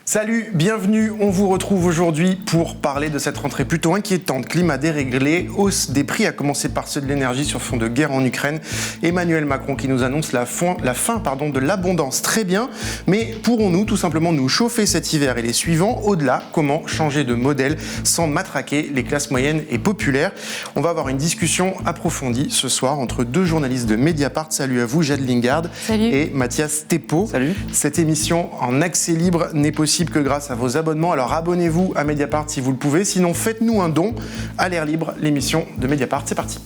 Salut, bienvenue, on vous retrouve aujourd'hui pour parler de cette rentrée plutôt inquiétante. Climat déréglé, hausse des prix, à commencer par ceux de l'énergie sur fond de guerre en Ukraine. Emmanuel Macron qui nous annonce la fin de l'abondance. Très bien, mais pourrons-nous tout simplement nous chauffer cet hiver et les suivants? Au-delà, comment changer de modèle sans matraquer les classes moyennes et populaires? On va avoir une discussion approfondie ce soir entre deux journalistes de Mediapart. Salut à vous, Jade Lingard. Salut. Et Mathias Thépaut. Salut. Cette émission en accès libre n'est possible que grâce à vos abonnements. Alors abonnez-vous à Mediapart si vous le pouvez. Sinon, faites-nous un don à l'air libre, l'émission de Mediapart. C'est parti.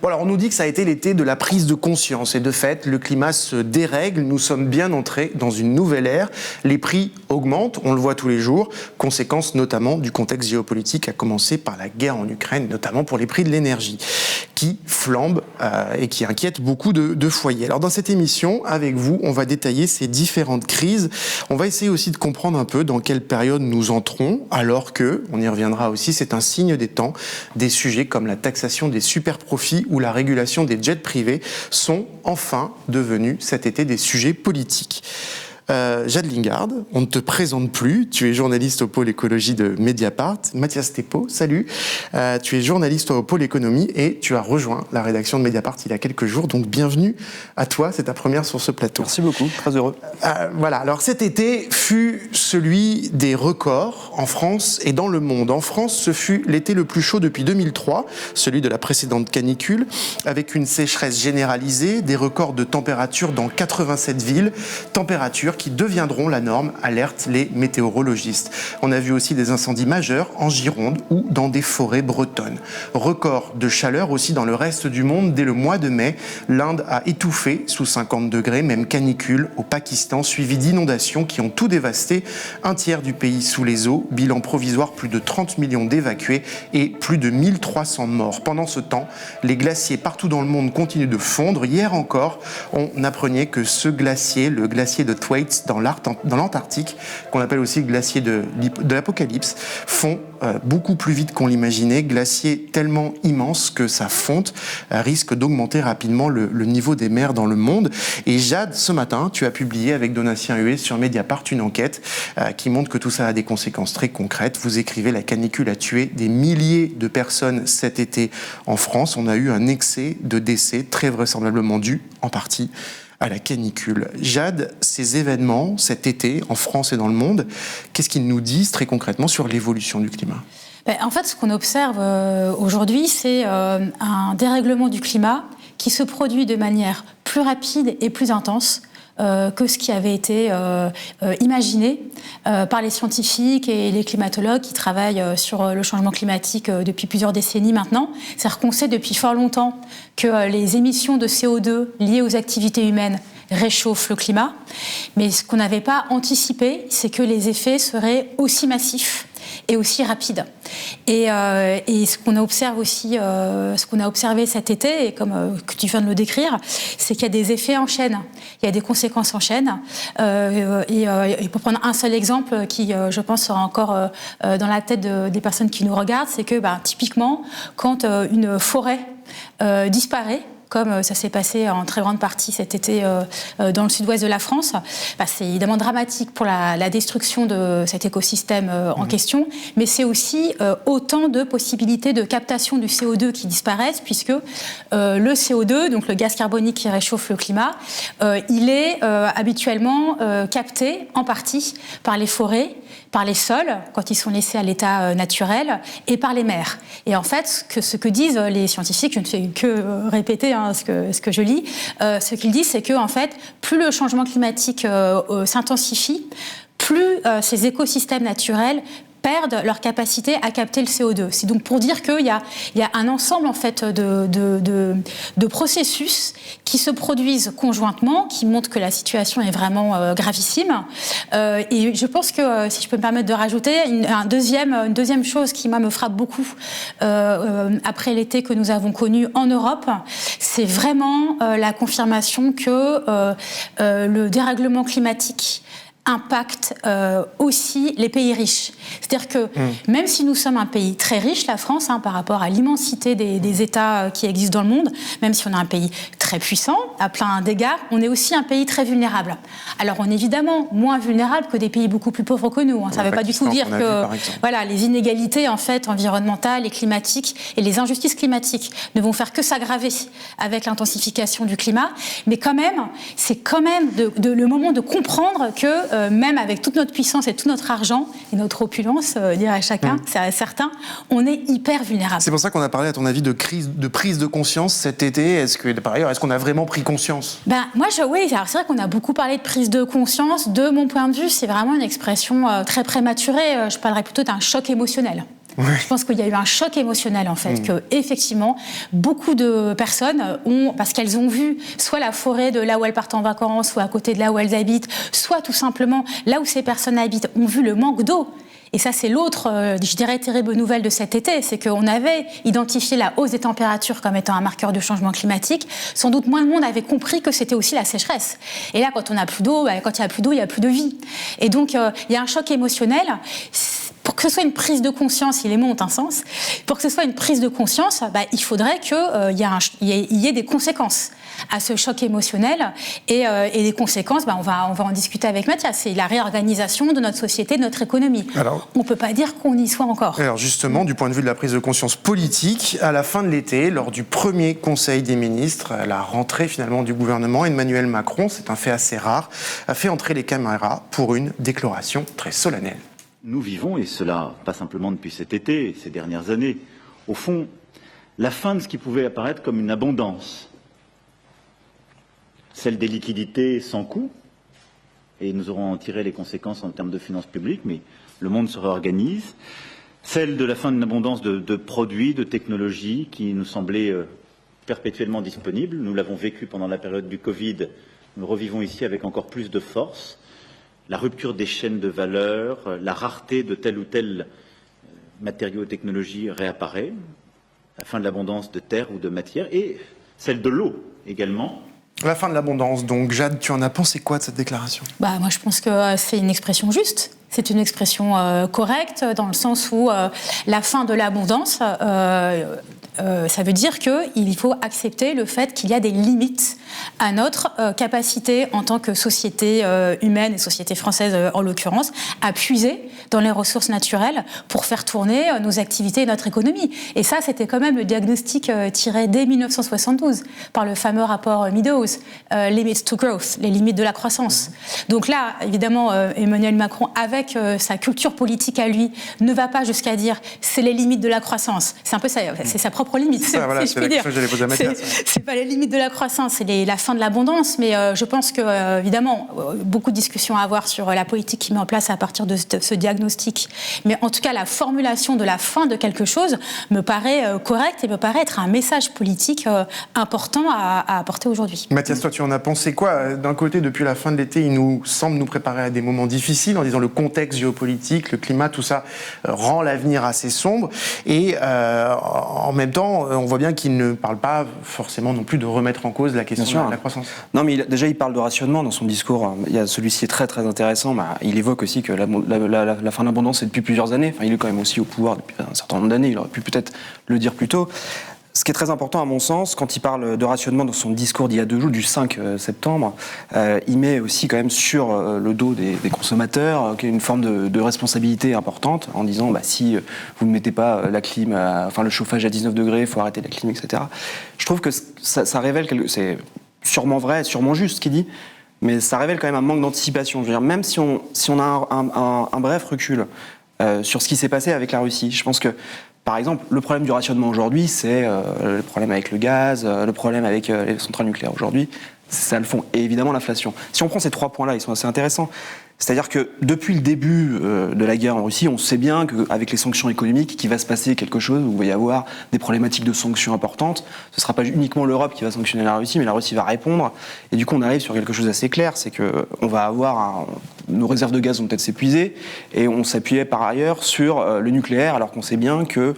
Bon, alors on nous dit que ça a été l'été de la prise de conscience et de fait, le climat se dérègle, nous sommes bien entrés dans une nouvelle ère, les prix augmentent, on le voit tous les jours, conséquence notamment du contexte géopolitique, à commencer par la guerre en Ukraine, notamment pour les prix de l'énergie, qui flambent et qui inquiètent beaucoup de foyers. Alors dans cette émission, avec vous, on va détailler ces différentes crises, on va essayer aussi de comprendre un peu dans quelle période nous entrons, alors que, on y reviendra aussi, c'est un signe des temps, des sujets comme la taxation des super-profits ou la régulation des jets privés sont enfin devenus cet été des sujets politiques. Jade Lingard, on ne te présente plus, tu es journaliste au pôle écologie de Mediapart. Mathias Thépaut, salut, tu es journaliste au pôle économie et tu as rejoint la rédaction de Mediapart il y a quelques jours, donc bienvenue à toi, c'est ta première sur ce plateau. Merci beaucoup, très heureux. Voilà, alors cet été fut celui des records en France et dans le monde. En France, ce fut l'été le plus chaud depuis 2003, celui de la précédente canicule, avec une sécheresse généralisée, des records de température dans 87 villes, températures qui deviendront la norme, alertent les météorologistes. On a vu aussi des incendies majeurs en Gironde ou dans des forêts bretonnes. Record de chaleur aussi dans le reste du monde. Dès le mois de mai, l'Inde a étouffé sous 50 degrés, même canicule au Pakistan, suivi d'inondations qui ont tout dévasté. Un tiers du pays sous les eaux, bilan provisoire, plus de 30 millions d'évacués et plus de 1300 morts. Pendant ce temps, les glaciers partout dans le monde continuent de fondre. Hier encore, on apprenait que ce glacier, le glacier de Thwaites, dans l'Antarctique, qu'on appelle aussi le glacier de l'Apocalypse, fond beaucoup plus vite qu'on l'imaginait. Glacier tellement immense que sa fonte risque d'augmenter rapidement le niveau des mers dans le monde. Et Jade, ce matin, tu as publié avec Donatien Huet sur Mediapart une enquête qui montre que tout ça a des conséquences très concrètes. Vous écrivez: la canicule a tué des milliers de personnes cet été en France. On a eu un excès de décès très vraisemblablement dû en partie à la canicule. Jade, ces événements, cet été, en France et dans le monde, qu'est-ce qu'ils nous disent très concrètement sur l'évolution du climat ? En fait, ce qu'on observe aujourd'hui, c'est un dérèglement du climat qui se produit de manière plus rapide et plus intense que ce qui avait été imaginé par les scientifiques et les climatologues qui travaillent sur le changement climatique depuis plusieurs décennies maintenant. C'est-à-dire qu'on sait depuis fort longtemps que les émissions de CO2 liées aux activités humaines réchauffent le climat, mais ce qu'on n'avait pas anticipé, c'est que les effets seraient aussi massifs et aussi rapide. Et ce qu'on observe aussi, ce qu'on a observé cet été, et comme que tu viens de le décrire, c'est qu'il y a des effets en chaîne, il y a des conséquences en chaîne. Et pour prendre un seul exemple qui, je pense, sera encore dans la tête des personnes qui nous regardent, c'est que typiquement, quand une forêt disparaît, comme ça s'est passé en très grande partie cet été dans le sud-ouest de la France, c'est évidemment dramatique pour la destruction de cet écosystème en question, mais c'est aussi autant de possibilités de captation du CO2 qui disparaissent, puisque le CO2, donc le gaz carbonique qui réchauffe le climat, il est habituellement capté en partie par les forêts, par les sols, quand ils sont laissés à l'état naturel, et par les mers. Et en fait, ce que disent les scientifiques, je ne fais que répéter ce que je lis, ce qu'ils disent, c'est que en fait, plus le changement climatique s'intensifie, plus ces écosystèmes naturels perdent leur capacité à capter le CO2. C'est donc pour dire qu'il y a un ensemble en fait de processus qui se produisent conjointement, qui montrent que la situation est vraiment gravissime. Et je pense que, si je peux me permettre de rajouter, une deuxième chose qui, moi, me frappe beaucoup après l'été que nous avons connu en Europe, c'est vraiment la confirmation que le dérèglement climatique impacte aussi les pays riches. C'est-à-dire que même si nous sommes un pays très riche, la France, par rapport à l'immensité des États qui existent dans le monde, même si on a un pays très très puissant, à plein d'égards, on est aussi un pays très vulnérable. Alors on est évidemment moins vulnérable que des pays beaucoup plus pauvres que nous. Ça ne veut pas du tout dire que les inégalités en fait, environnementales et climatiques et les injustices climatiques ne vont faire que s'aggraver avec l'intensification du climat. Mais quand même, c'est quand même le moment de comprendre que même avec toute notre puissance et tout notre argent et notre opulence, dirait chacun, c'est certain, on est hyper vulnérable. C'est pour ça qu'on a parlé, à ton avis, de prise de conscience cet été. Est-ce qu'on a vraiment pris conscience ? Oui, alors c'est vrai qu'on a beaucoup parlé de prise de conscience. De mon point de vue, c'est vraiment une expression très prématurée. Je parlerais plutôt d'un choc émotionnel. Ouais. Je pense qu'il y a eu un choc émotionnel, en fait, que effectivement, beaucoup de personnes parce qu'elles ont vu soit la forêt de là où elles partent en vacances, soit à côté de là où elles habitent, soit tout simplement là où ces personnes habitent, ont vu le manque d'eau. Et ça, c'est l'autre, je dirais, terrible nouvelle de cet été, c'est qu'on avait identifié la hausse des températures comme étant un marqueur de changement climatique. Sans doute, moins de monde avait compris que c'était aussi la sécheresse. Et là, quand on n'a plus d'eau, quand il n'y a plus d'eau, il n'y a plus de vie. Et donc, il y a un choc émotionnel. Pour que ce soit une prise de conscience, les mots ont un sens. Pour que ce soit une prise de conscience, il faudrait qu'il y ait des conséquences à ce choc émotionnel. Et les conséquences, on va en discuter avec Mathias. C'est la réorganisation de notre société, de notre économie. On ne peut pas dire qu'on y soit encore. Alors justement, du point de vue de la prise de conscience politique, à la fin de l'été, lors du premier Conseil des ministres, à la rentrée finalement du gouvernement, Emmanuel Macron, c'est un fait assez rare, a fait entrer les caméras pour une déclaration très solennelle. Nous vivons, et cela pas simplement depuis cet été, ces dernières années, au fond, la fin de ce qui pouvait apparaître comme une abondance. Celle des liquidités sans coût, et nous aurons en tiré les conséquences en termes de finances publiques, mais le monde se réorganise. Celle de la fin d'une abondance de produits, de technologies qui nous semblaient perpétuellement disponibles. Nous l'avons vécu pendant la période du Covid, nous le revivons ici avec encore plus de force. La rupture des chaînes de valeur, la rareté de tel ou tel matériau et technologie réapparaît, la fin de l'abondance de terre ou de matière, et celle de l'eau également. La fin de l'abondance, donc. Jade, tu en as pensé quoi de cette déclaration ? Moi, je pense que c'est une expression juste. C'est une expression correcte, dans le sens où la fin de l'abondance, ça veut dire qu'il faut accepter le fait qu'il y a des limites à notre capacité en tant que société humaine et société française en l'occurrence, à puiser dans les ressources naturelles pour faire tourner nos activités et notre économie. Et ça, c'était quand même le diagnostic tiré dès 1972 par le fameux rapport Meadows, Limits to Growth, les limites de la croissance. Donc là, évidemment, Emmanuel Macron, avec sa culture politique à lui, ne va pas jusqu'à dire c'est les limites de la croissance. C'est un peu ça, c'est sa propre limite, si je puis dire. C'est pas les limites de la croissance, c'est la fin de l'abondance, mais je pense que, évidemment, beaucoup de discussions à avoir sur la politique qui met en place à partir de ce diagnostic. Mais en tout cas, la formulation de la fin de quelque chose me paraît correcte et me paraît être un message politique important à apporter aujourd'hui. Mathias, toi, tu en as pensé quoi ? D'un côté, depuis la fin de l'été, il nous semble nous préparer à des moments difficiles, en disant le contexte géopolitique, le climat, tout ça rend l'avenir assez sombre. Et en même temps, on voit bien qu'il ne parle pas forcément non plus de remettre en cause la question de la croissance. Non, mais il parle de rationnement dans son discours. Celui-ci est très très intéressant. Il évoque aussi que la fin de l'abondance, c'est depuis plusieurs années. Enfin, il est quand même aussi au pouvoir depuis un certain nombre d'années. Il aurait pu peut-être le dire plus tôt. Ce qui est très important à mon sens, quand il parle de rationnement dans son discours d'il y a 2 jours, du 5 septembre, il met aussi quand même sur le dos des consommateurs une forme de responsabilité importante en disant si vous ne mettez pas la clim, le chauffage à 19 degrés, il faut arrêter la clim, etc. Je trouve que ça révèle c'est sûrement vrai, sûrement juste ce qu'il dit, mais ça révèle quand même un manque d'anticipation. Je veux dire, même si on a un bref recul sur ce qui s'est passé avec la Russie, je pense que par exemple, le problème du rationnement aujourd'hui, c'est le problème avec le gaz, le problème avec les centrales nucléaires aujourd'hui, c'est ça le fond. Et évidemment, l'inflation. Si on prend ces 3 points-là, ils sont assez intéressants. C'est-à-dire que depuis le début de la guerre en Russie, on sait bien qu'avec les sanctions économiques, qu'il va se passer quelque chose, où il va y avoir des problématiques de sanctions importantes. Ce ne sera pas uniquement l'Europe qui va sanctionner la Russie, mais la Russie va répondre. Et du coup, on arrive sur quelque chose d'assez clair, c'est qu'on va avoir nos réserves de gaz vont peut-être s'épuiser, et on s'appuyait par ailleurs sur le nucléaire, alors qu'on sait bien que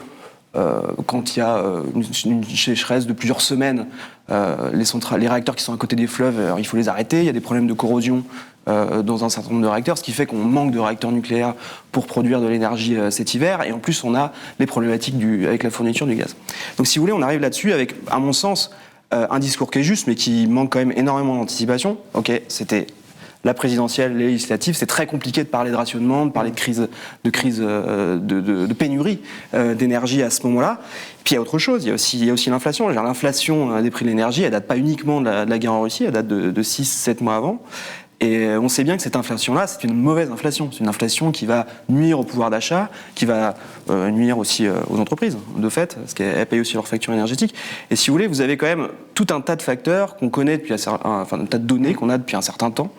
quand il y a une sécheresse de plusieurs semaines, les réacteurs qui sont à côté des fleuves, il faut les arrêter. Il y a des problèmes de corrosion dans un certain nombre de réacteurs, ce qui fait qu'on manque de réacteurs nucléaires pour produire de l'énergie cet hiver. Et en plus, on a les problématiques avec la fourniture du gaz. Donc si vous voulez, on arrive là-dessus avec, à mon sens, un discours qui est juste, mais qui manque quand même énormément d'anticipation. Ok, c'était la présidentielle, les législatives, c'est très compliqué de parler de rationnement, de parler de pénurie d'énergie à ce moment-là. Puis il y a autre chose, il y a aussi l'inflation. L'inflation des prix de l'énergie, elle date pas uniquement de la guerre en Russie, elle date de 6-7 mois avant. Et on sait bien que cette inflation-là, c'est une mauvaise inflation. C'est une inflation qui va nuire au pouvoir d'achat, qui va nuire aussi aux entreprises, de fait, parce qu'elles payent aussi leurs factures énergétiques. Et si vous voulez, vous avez quand même tout un tas de facteurs qu'on connaît depuis un tas de données qu'on a depuis un certain temps.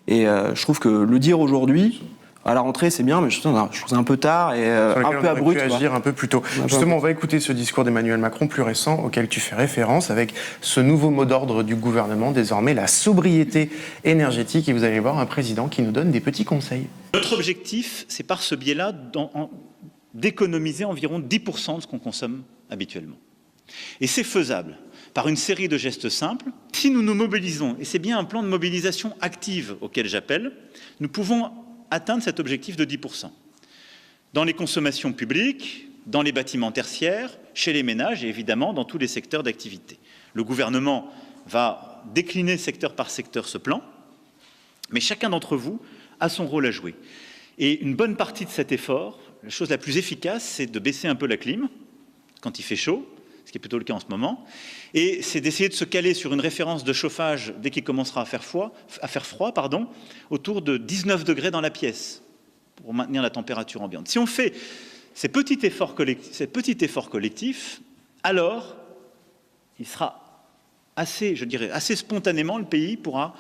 Et je trouve que le dire aujourd'hui, à la rentrée, c'est bien, mais je trouve ça un peu tard et un peu abrupt. On aurait pu agir un peu plus tôt. Justement, on va écouter ce discours d'Emmanuel Macron plus récent, auquel tu fais référence, avec ce nouveau mot d'ordre du gouvernement, désormais la sobriété énergétique. Et vous allez voir un président qui nous donne des petits conseils. Notre objectif, c'est par ce biais-là d'économiser environ 10% de ce qu'on consomme habituellement. Et c'est faisable par une série de gestes simples. Si nous nous mobilisons, et c'est bien un plan de mobilisation active auquel j'appelle, nous pouvons atteindre cet objectif de 10%. Dans les consommations publiques, dans les bâtiments tertiaires, chez les ménages et évidemment dans tous les secteurs d'activité. Le gouvernement va décliner secteur par secteur ce plan, mais chacun d'entre vous a son rôle à jouer. Et une bonne partie de cet effort, la chose la plus efficace, c'est de baisser un peu la clim quand il fait chaud, ce qui est plutôt le cas en ce moment, et c'est d'essayer de se caler sur une référence de chauffage dès qu'il commencera à faire froid, autour de 19 degrés dans la pièce, pour maintenir la température ambiante. Si on fait ces petits efforts collectifs, alors il sera assez spontanément, le pays pourra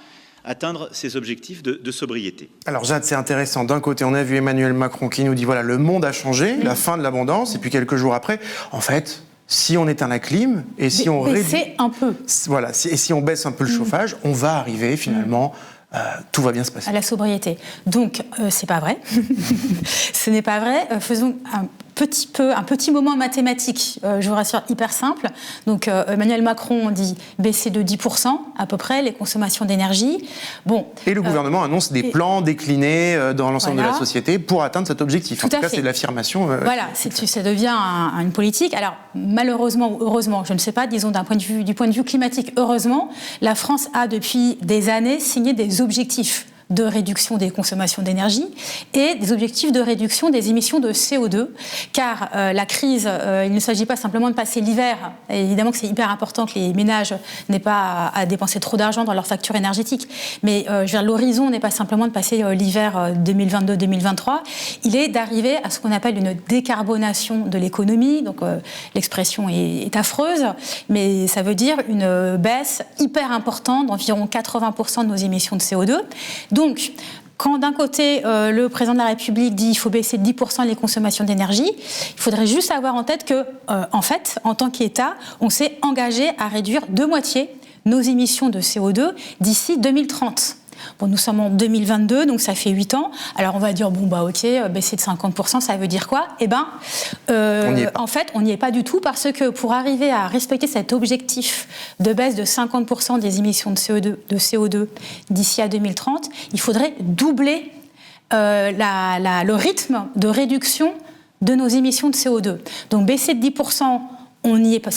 atteindre ses objectifs de sobriété. Alors Jade, c'est intéressant. D'un côté, on a vu Emmanuel Macron qui nous dit, voilà, le monde a changé, la fin de l'abondance, et puis quelques jours après, en fait, si on éteint la clim et si on réduit un peu, voilà, et si on baisse un peu le chauffage, on va arriver finalement, tout va bien se passer. À la sobriété. Donc, c'est pas vrai. Ce n'est pas vrai. Faisons un petit moment mathématique, je vous rassure, hyper simple. Donc, Emmanuel Macron dit baisser de 10% à peu près les consommations d'énergie. Bon. Et le gouvernement annonce des plans déclinés dans l'ensemble de la société pour atteindre cet objectif. En tout cas, c'est l'affirmation. Voilà, ça devient une politique. Alors, malheureusement ou heureusement, je ne sais pas, disons du point de vue climatique, heureusement, la France a depuis des années signé des objectifs de réduction des consommations d'énergie et des objectifs de réduction des émissions de CO2, car la crise, il ne s'agit pas simplement de passer l'hiver, et évidemment que c'est hyper important que les ménages n'aient pas à dépenser trop d'argent dans leur facture énergétique, mais l'horizon n'est pas simplement de passer l'hiver 2022-2023, il est d'arriver à ce qu'on appelle une décarbonation de l'économie, donc l'expression est affreuse, mais ça veut dire une baisse hyper importante d'environ 80% de nos émissions de CO2. Donc, quand d'un côté, le président de la République dit qu'il faut baisser de 10% les consommations d'énergie, il faudrait juste avoir en tête que, en fait, en tant qu'État, on s'est engagé à réduire de moitié nos émissions de CO2 d'ici 2030. Bon, nous sommes en 2022, donc ça fait 8 ans. Alors on va dire, ok, baisser de 50%, ça veut dire quoi ? En fait, on n'y est pas du tout, parce que pour arriver à respecter cet objectif de baisse de 50% des émissions de CO2 d'ici à 2030, il faudrait doubler le rythme de réduction de nos émissions de CO2. Donc baisser de 10%, on n'y est pas.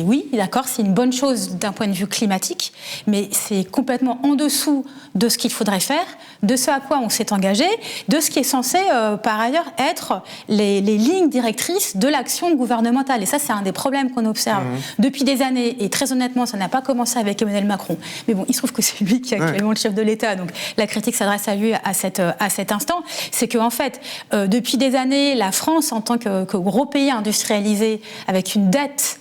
Oui, d'accord, c'est une bonne chose d'un point de vue climatique, mais c'est complètement en dessous de ce qu'il faudrait faire, de ce à quoi on s'est engagé, de ce qui est censé, par ailleurs, être les lignes directrices de l'action gouvernementale. Et ça, c'est un des problèmes qu'on observe depuis des années. Et très honnêtement, ça n'a pas commencé avec Emmanuel Macron. Mais bon, il se trouve que c'est lui qui est actuellement le chef de l'État, donc la critique s'adresse à lui à cet instant. C'est qu'en fait, depuis des années, la France, en tant que gros pays industrialisé, avec une dette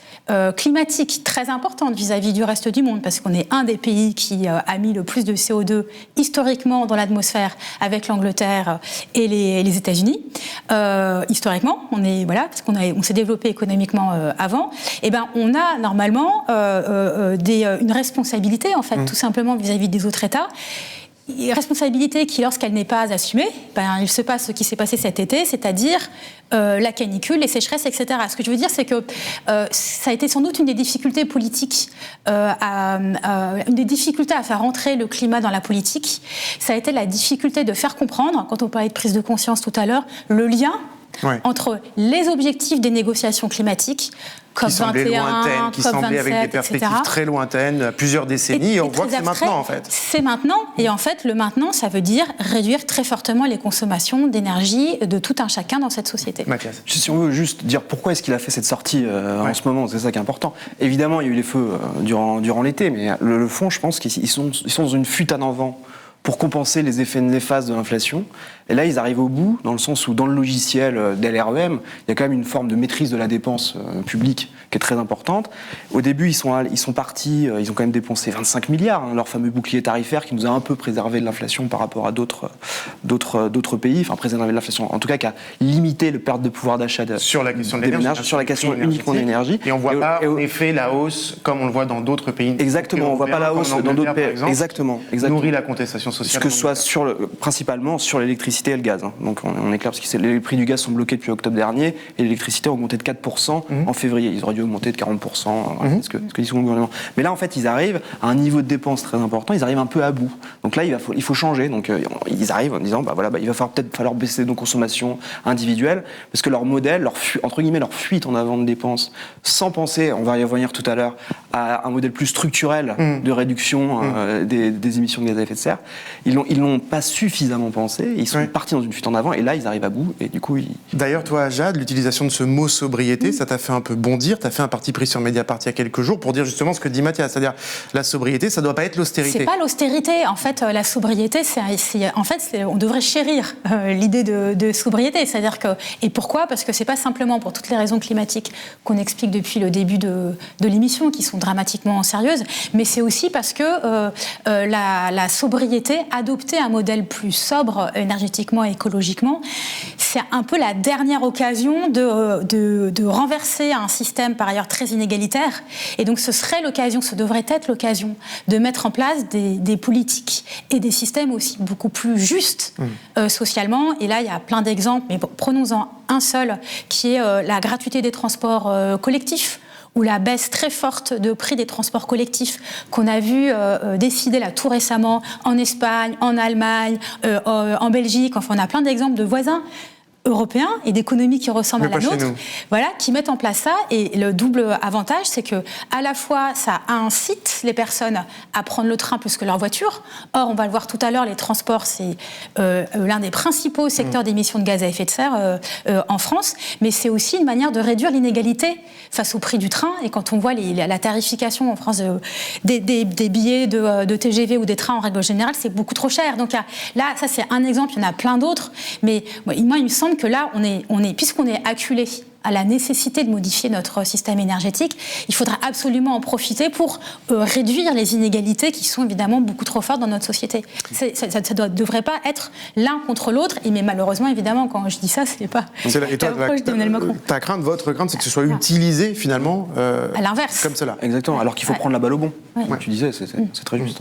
climatique très importante vis-à-vis du reste du monde, parce qu'on est un des pays qui a mis le plus de CO2 historiquement dans l'atmosphère, avec l'Angleterre et les États-Unis. Historiquement, parce qu'on s'est développé économiquement avant. Et ben, on a normalement une responsabilité, en fait, tout simplement vis-à-vis des autres États. Responsabilité qui, lorsqu'elle n'est pas assumée, il se passe ce qui s'est passé cet été, c'est-à-dire la canicule, les sécheresses, etc. Ce que je veux dire, c'est que ça a été sans doute une des difficultés politiques, une des difficultés à faire rentrer le climat dans la politique. Ça a été la difficulté de faire comprendre, quand on parlait de prise de conscience tout à l'heure, le lien entre les objectifs des négociations climatiques, COP21, qui semblaient lointaines, qui semblaient avec des perspectives etc. très lointaines, plusieurs décennies, et on voit que c'est maintenant en fait. C'est maintenant, et en fait le maintenant, ça veut dire réduire très fortement les consommations d'énergie de tout un chacun dans cette société. Mathias. Si on veut juste dire pourquoi est-ce qu'il a fait cette sortie en ce moment, c'est ça qui est important. Évidemment, il y a eu les feux durant l'été, mais le fond, je pense qu'ils sont dans une fuite en avant pour compenser les effets néfastes de l'inflation. Et là, ils arrivent au bout, dans le sens où, dans le logiciel d'LREM, il y a quand même une forme de maîtrise de la dépense publique qui est très importante. Au début, ils sont partis, ils ont quand même dépensé 25 milliards, leur fameux bouclier tarifaire qui nous a un peu préservé de l'inflation par rapport à d'autres pays, enfin préservé de l'inflation, en tout cas qui a limité le perte de pouvoir d'achat sur la question de l'énergie, sur la question uniquement de l'énergie. Et on ne voit pas en effet la hausse comme on le voit dans d'autres pays. Exactement, on ne voit pas la hausse dans d'autres pays. Exactement. Nourrit la contestation sociale. Que ce soit principalement sur l'électricité et le gaz. Donc on est clair, parce que les prix du gaz sont bloqués depuis octobre dernier, et l'électricité a augmenté de 4% en février. Ils auraient dû augmenter de 40%, ce que dit souvent le gouvernement. Mais là, en fait, ils arrivent à un niveau de dépenses très important, ils arrivent un peu à bout. Donc là, il faut changer. Donc ils arrivent en disant, il va peut-être falloir baisser nos consommations individuelles, parce que leur modèle, leur fuite en avant de dépenses, sans penser, on va y revenir tout à l'heure, à un modèle plus structurel de réduction des émissions de gaz à effet de serre, ils l'ont pas suffisamment pensé, ils sont partis dans une fuite en avant, et là ils arrivent à bout, et du coup D'ailleurs, toi, Jade, l'utilisation de ce mot sobriété, ça t'a fait un peu bondir, t'as fait un parti pris sur Mediapart il y a quelques jours pour dire justement ce que dit Mathias, c'est-à-dire la sobriété, ça doit pas être l'austérité. C'est pas l'austérité, en fait, la sobriété, on devrait chérir l'idée de sobriété, c'est-à-dire que, et pourquoi ? Parce que c'est pas simplement pour toutes les raisons climatiques qu'on explique depuis le début de l'émission, qui sont dramatiquement sérieuses, mais c'est aussi parce que la sobriété, adopter un modèle plus sobre énergétiquement et écologiquement, c'est un peu la dernière occasion de renverser un système par ailleurs très inégalitaire, et donc ce devrait être l'occasion de mettre en place des politiques et des systèmes aussi beaucoup plus justes socialement, et là il y a plein d'exemples, mais prenons-en un seul, qui est la gratuité des transports collectifs, ou la baisse très forte de prix des transports collectifs qu'on a vu décider là tout récemment en Espagne, en Allemagne, en Belgique. Enfin, on a plein d'exemples de voisins européens et d'économies qui ressemblent à la nôtre, voilà, qui mettent en place ça. Et le double avantage, c'est que à la fois ça incite les personnes à prendre le train plus que leur voiture. Or, on va le voir tout à l'heure, les transports, c'est l'un des principaux secteurs d'émissions de gaz à effet de serre en France, mais c'est aussi une manière de réduire l'inégalité face au prix du train. Et quand on voit la tarification en France des billets de TGV ou des trains en règle générale, c'est beaucoup trop cher. Donc là, ça c'est un exemple, il y en a plein d'autres, mais moi, il me semble que là, puisqu'on est acculé à la nécessité de modifier notre système énergétique, il faudra absolument en profiter pour réduire les inégalités qui sont évidemment beaucoup trop fortes dans notre société. Ça ne devrait pas être l'un contre l'autre, mais malheureusement, évidemment, quand je dis ça, c'est pas l'approche d'Emmanuel Macron. Ta crainte, votre crainte, c'est que ce soit utilisé finalement à l'inverse. Comme cela. Exactement, alors qu'il faut prendre la balle au bon. Ouais. Tu disais, c'est très juste.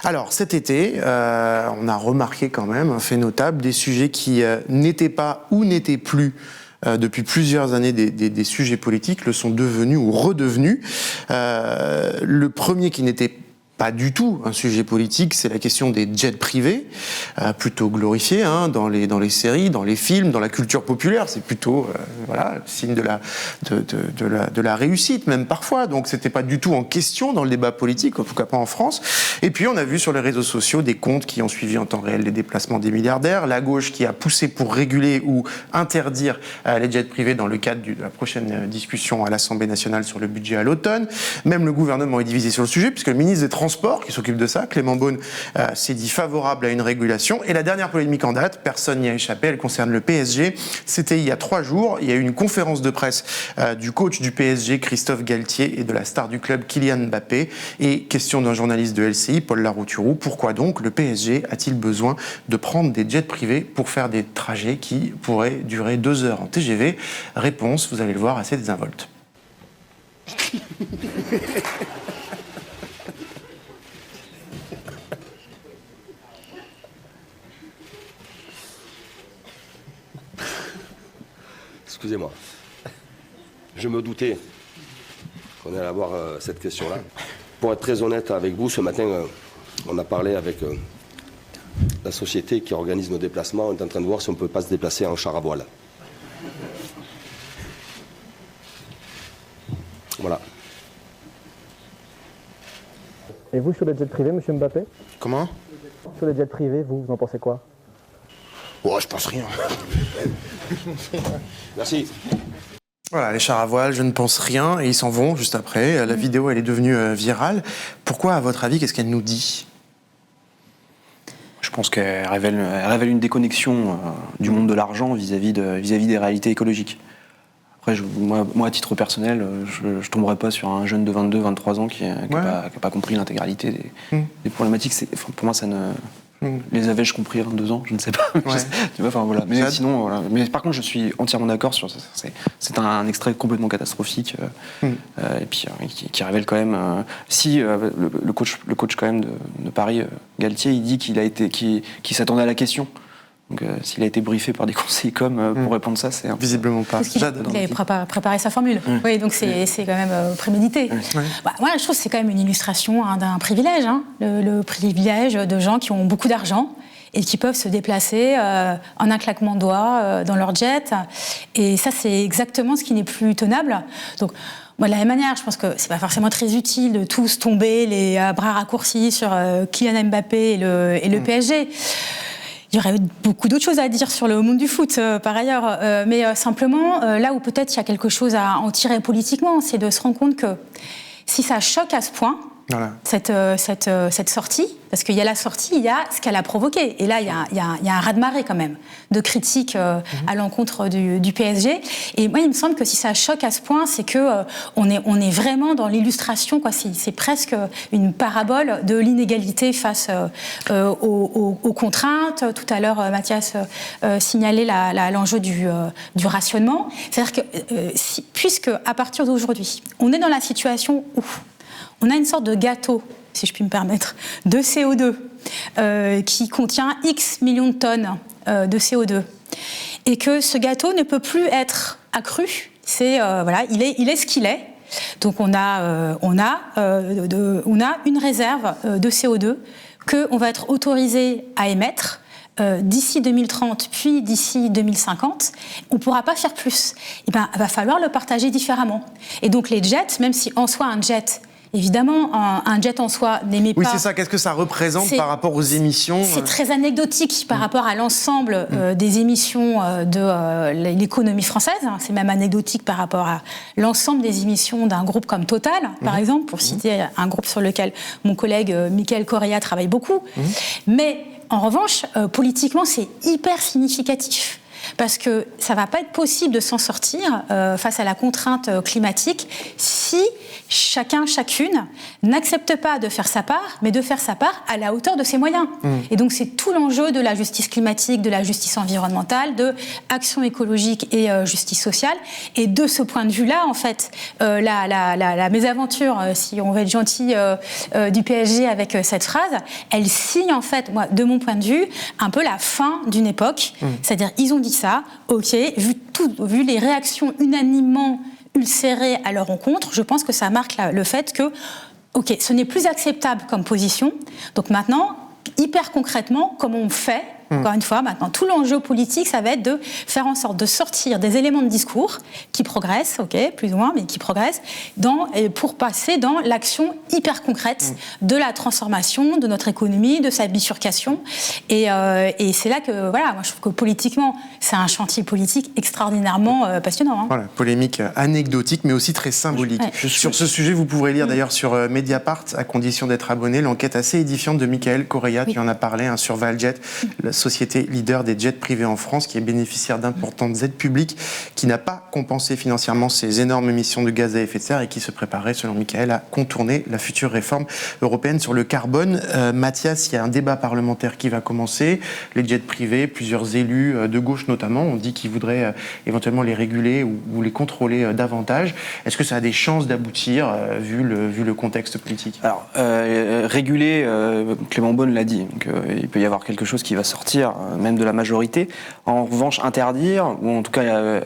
Alors cet été, on a remarqué quand même un fait notable, des sujets qui n'étaient pas ou n'étaient plus depuis plusieurs années des sujets politiques le sont devenus ou redevenus. Le premier qui n'était pas du tout un sujet politique, c'est la question des jets privés, plutôt glorifiés dans les séries, dans les films, dans la culture populaire. C'est plutôt signe de la réussite, même parfois. Donc c'était pas du tout en question dans le débat politique, en tout cas pas en France. Et puis on a vu sur les réseaux sociaux des comptes qui ont suivi en temps réel les déplacements des milliardaires, la gauche qui a poussé pour réguler ou interdire les jets privés dans le cadre de la prochaine discussion à l'Assemblée nationale sur le budget à l'automne. Même le gouvernement est divisé sur le sujet, puisque le ministre des Transports, qui s'occupe de ça, Clément Beaune, s'est dit favorable à une régulation. Et la dernière polémique en date, personne n'y a échappé, elle concerne le PSG. C'était il y a 3 jours, il y a eu une conférence de presse du coach du PSG, Christophe Galtier, et de la star du club, Kylian Mbappé. Et question d'un journaliste de LCI, Paul Larouturou, pourquoi donc le PSG a-t-il besoin de prendre des jets privés pour faire des trajets qui pourraient durer 2 heures en TGV? Réponse, vous allez le voir, assez désinvolte. Excusez-moi. Je me doutais qu'on allait avoir cette question-là. Pour être très honnête avec vous, ce matin, on a parlé avec la société qui organise nos déplacements. On est en train de voir si on ne peut pas se déplacer en char à voile. Voilà. Et vous, sur les jets privés, monsieur Mbappé? Comment? Sur les jets privés, vous en pensez quoi? Oh, je pense rien. Merci. Voilà, les chars à voile, je ne pense rien, et ils s'en vont juste après. La vidéo, elle est devenue virale. Pourquoi, à votre avis, qu'est-ce qu'elle nous dit? Je pense qu'elle révèle une déconnexion du monde de l'argent vis-à-vis des réalités écologiques. Après, moi, à titre personnel, je ne tomberai pas sur un jeune de 22, 23 ans qui n'a pas compris l'intégralité des problématiques. Pour moi, ça ne... Les avais-je compris à 22 ans? Je ne sais pas. Enfin, voilà. Mais sinon, voilà. Mais par contre, je suis entièrement d'accord sur ça. C'est un extrait complètement catastrophique et puis qui révèle quand même. Le coach quand même de Paris, Galtier, il dit qu'il s'attendait à la question. Donc, s'il a été briefé par des conseillers pour répondre ça, c'est visiblement pas. Parce qu'il avait préparé sa formule. Oui, donc c'est quand même prémédité. Moi, je trouve que c'est quand même une illustration d'un privilège. Le privilège de gens qui ont beaucoup d'argent et qui peuvent se déplacer en un claquement de doigts dans leur jet. Et ça, c'est exactement ce qui n'est plus tenable. Donc, moi, de la même manière, je pense que c'est pas forcément très utile de tous tomber les bras raccourcis sur Kylian Mbappé et le PSG. Il y aurait beaucoup d'autres choses à dire sur le monde du foot, par ailleurs. Mais simplement, là où peut-être il y a quelque chose à en tirer politiquement, c'est de se rendre compte que si ça choque à ce point, voilà, cette sortie, parce qu'il y a la sortie, il y a ce qu'elle a provoqué. Et là, il y a un raz-de-marée quand même de critiques à l'encontre du PSG. Et moi, il me semble que si ça choque à ce point, c'est que on est vraiment dans l'illustration, quoi. C'est presque une parabole de l'inégalité face aux contraintes. Tout à l'heure, Mathias signalait l'enjeu du rationnement. C'est-à-dire que puisque à partir d'aujourd'hui, on est dans la situation où on a une sorte de gâteau, si je puis me permettre, de CO2 qui contient X millions de tonnes de CO2. Et que ce gâteau ne peut plus être accru. Voilà, il est ce qu'il est. Donc on a une réserve de CO2 qu'on va être autorisé à émettre d'ici 2030, puis d'ici 2050, on ne pourra pas faire plus. Il va falloir le partager différemment. Et donc les jets, même si en soi un jet... Évidemment, un jet en soi n'émet pas... Oui, c'est ça. Qu'est-ce que ça représente par rapport aux émissions? C'est très anecdotique par rapport à l'ensemble des émissions de l'économie française. C'est même anecdotique par rapport à l'ensemble des émissions d'un groupe comme Total, par exemple, pour citer un groupe sur lequel mon collègue Michael Correa travaille beaucoup. Mais en revanche, politiquement, c'est hyper significatif. Parce que ça ne va pas être possible de s'en sortir face à la contrainte climatique si chacune n'accepte pas de faire sa part, mais de faire sa part à la hauteur de ses moyens. Et donc c'est tout l'enjeu de la justice climatique, de la justice environnementale, de action écologique et justice sociale. Et de ce point de vue-là, en fait, la mésaventure, si on veut être gentil, du PSG avec cette phrase, elle signe en fait, moi, de mon point de vue, un peu la fin d'une époque. C'est-à-dire, ils ont dit ça, ok, vu les réactions unanimement ulcérées à leur encontre, je pense que ça marque le fait que, ok, ce n'est plus acceptable comme position. Donc maintenant, hyper concrètement, comment on fait? Encore une fois, maintenant, tout l'enjeu politique, ça va être de faire en sorte de sortir des éléments de discours qui progressent, ok, plus ou moins, mais qui progressent, pour passer dans l'action hyper concrète de la transformation de notre économie, de sa bifurcation. Et c'est là que, voilà, moi je trouve que politiquement, c'est un chantier politique extraordinairement passionnant. Voilà, polémique anecdotique, mais aussi très symbolique. Ouais. Sur ce sujet, vous pourrez lire d'ailleurs sur Mediapart, à condition d'être abonné, l'enquête assez édifiante de Michael Correa, qui en a parlé, sur Valjet, la société leader des jets privés en France, qui est bénéficiaire d'importantes aides publiques, qui n'a pas compensé financièrement ses énormes émissions de gaz à effet de serre et qui se préparait, selon Michael, à contourner la future réforme européenne sur le carbone. Mathias, il y a un débat parlementaire qui va commencer. Les jets privés, plusieurs élus de gauche notamment, ont dit qu'ils voudraient éventuellement les réguler ou les contrôler davantage. Est-ce que ça a des chances d'aboutir, vu le contexte politique? Alors, réguler, Clément Beaune l'a dit, donc il peut y avoir quelque chose qui va sortir même de la majorité. En revanche, interdire, ou en tout cas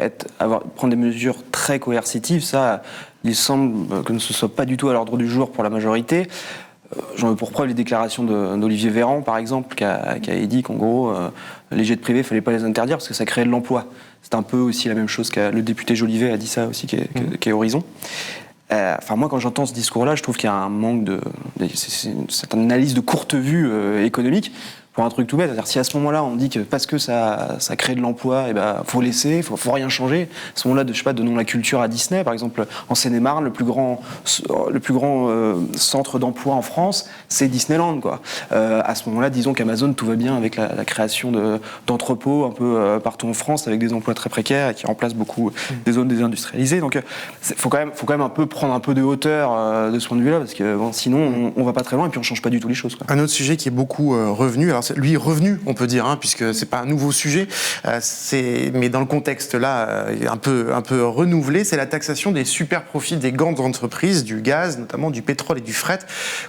prendre des mesures très coercitives, ça, il semble que ce ne soit pas du tout à l'ordre du jour pour la majorité. J'en veux pour preuve les déclarations d'Olivier Véran, par exemple, qui a dit qu'en gros, les jets privés, il ne fallait pas les interdire parce que ça créait de l'emploi. C'est un peu aussi la même chose que le député Jolivet a dit ça aussi, qui est Horizon. Enfin, moi, quand j'entends ce discours-là, je trouve qu'il y a un manque c'est une analyse de courte vue économique. Pour un truc tout bête, c'est-à-dire si à ce moment-là on dit que parce que ça crée de l'emploi, et faut laisser, faut rien changer. À ce moment-là, je sais pas, donnons la culture à Disney, par exemple, en Seine-et-Marne, le plus grand centre d'emploi en France, c'est Disneyland, quoi. À ce moment-là, disons qu'Amazon, tout va bien avec la création d'entrepôts un peu partout en France, avec des emplois très précaires et qui remplacent beaucoup des zones désindustrialisées. Donc, faut quand même un peu prendre un peu de hauteur de ce point de vue-là, parce que sinon on va pas très loin et puis on change pas du tout les choses, quoi. Un autre sujet qui est beaucoup revenu. Alors lui revenu, on peut dire, puisque c'est pas un nouveau sujet, mais dans le contexte là, un peu renouvelé, c'est la taxation des super profits des grandes entreprises, du gaz, notamment du pétrole et du fret,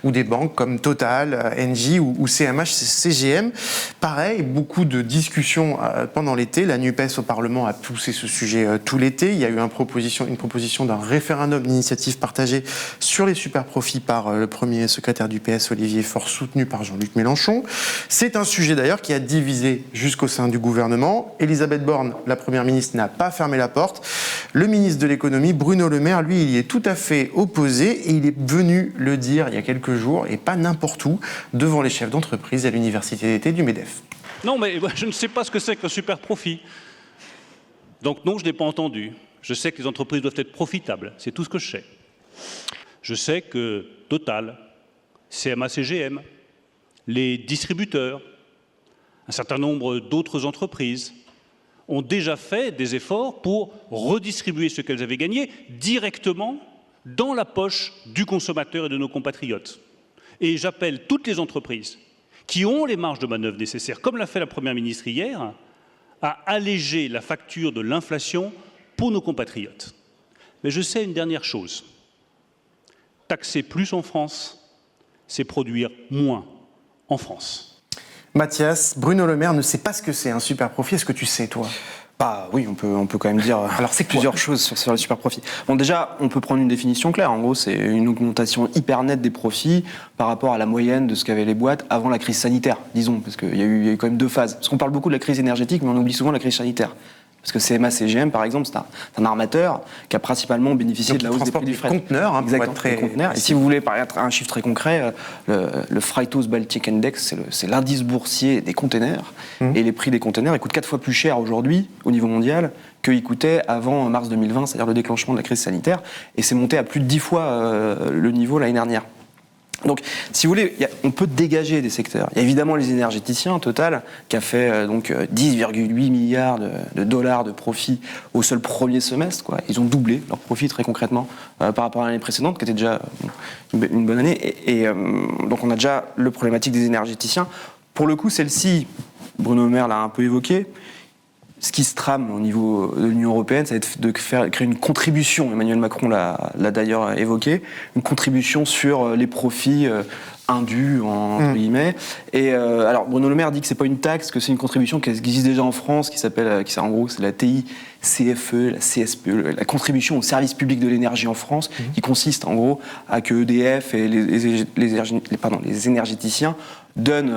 ou des banques comme Total, Engie ou CMH, CGM. Pareil, beaucoup de discussions pendant l'été. La NUPES au Parlement a poussé ce sujet tout l'été. Il y a eu une proposition d'un référendum d'initiative partagée sur les super profits par le premier secrétaire du PS, Olivier Faure, soutenu par Jean-Luc Mélenchon. C'est un sujet d'ailleurs qui a divisé jusqu'au sein du gouvernement. Elisabeth Borne, la première ministre, n'a pas fermé la porte. Le ministre de l'économie, Bruno Le Maire, lui, il y est tout à fait opposé et il est venu le dire il y a quelques jours, et pas n'importe où, devant les chefs d'entreprise à l'université d'été du MEDEF. Non, mais je ne sais pas ce que c'est qu'un super profit. Donc non, je n'ai pas entendu. Je sais que les entreprises doivent être profitables, c'est tout ce que je sais. Je sais que Total, CMA CGM, les distributeurs, un certain nombre d'autres entreprises ont déjà fait des efforts pour redistribuer ce qu'elles avaient gagné directement dans la poche du consommateur et de nos compatriotes. Et j'appelle toutes les entreprises qui ont les marges de manœuvre nécessaires, comme l'a fait la Première ministre hier, à alléger la facture de l'inflation pour nos compatriotes. Mais je sais une dernière chose. Taxer plus en France, c'est produire moins en France. Mathias, Bruno Le Maire ne sait pas ce que c'est un super profit. Est-ce que tu sais, toi ? Bah oui, on peut quand même dire. Alors c'est plusieurs choses sur le super profit. Bon, déjà, on peut prendre une définition claire. En gros, c'est une augmentation hyper nette des profits par rapport à la moyenne de ce qu'avaient les boîtes avant la crise sanitaire, disons, parce qu'il y a eu quand même deux phases. Parce qu'on parle beaucoup de la crise énergétique, mais on oublie souvent la crise sanitaire. Parce que CMA CGM, par exemple, c'est un armateur qui a principalement bénéficié de la hausse des prix du fret. Conteneurs, Exactement, des conteneurs. Et si vous voulez, par exemple, un chiffre très concret, le Freightos Baltic Index, c'est l'indice boursier des conteneurs. Et les prix des conteneurs, ils coûtent 4 fois plus cher aujourd'hui, au niveau mondial, qu'ils coûtaient avant mars 2020, c'est-à-dire le déclenchement de la crise sanitaire. Et c'est monté à plus de 10 fois le niveau l'année dernière. Donc, si vous voulez, on peut dégager des secteurs. Il y a évidemment les énergéticiens, Total, qui a fait 10,8 milliards de dollars de profit au seul premier semestre, quoi. Ils ont doublé leur profit très concrètement par rapport à l'année précédente, qui était déjà une bonne année. Et donc, on a déjà le problématique des énergéticiens. Pour le coup, celle-ci, Bruno Le Maire l'a un peu évoqué. Ce qui se trame au niveau de l'Union européenne, ça va être de créer une contribution, Emmanuel Macron l'a d'ailleurs évoqué, une contribution sur les profits indus, entre guillemets. Et alors, Bruno Le Maire dit que c'est pas une taxe, que c'est une contribution qui existe déjà en France, qui en gros, c'est la TICFE, la CSPE, la contribution au service public de l'énergie en France, qui consiste en gros à que EDF et les énergéticiens donnent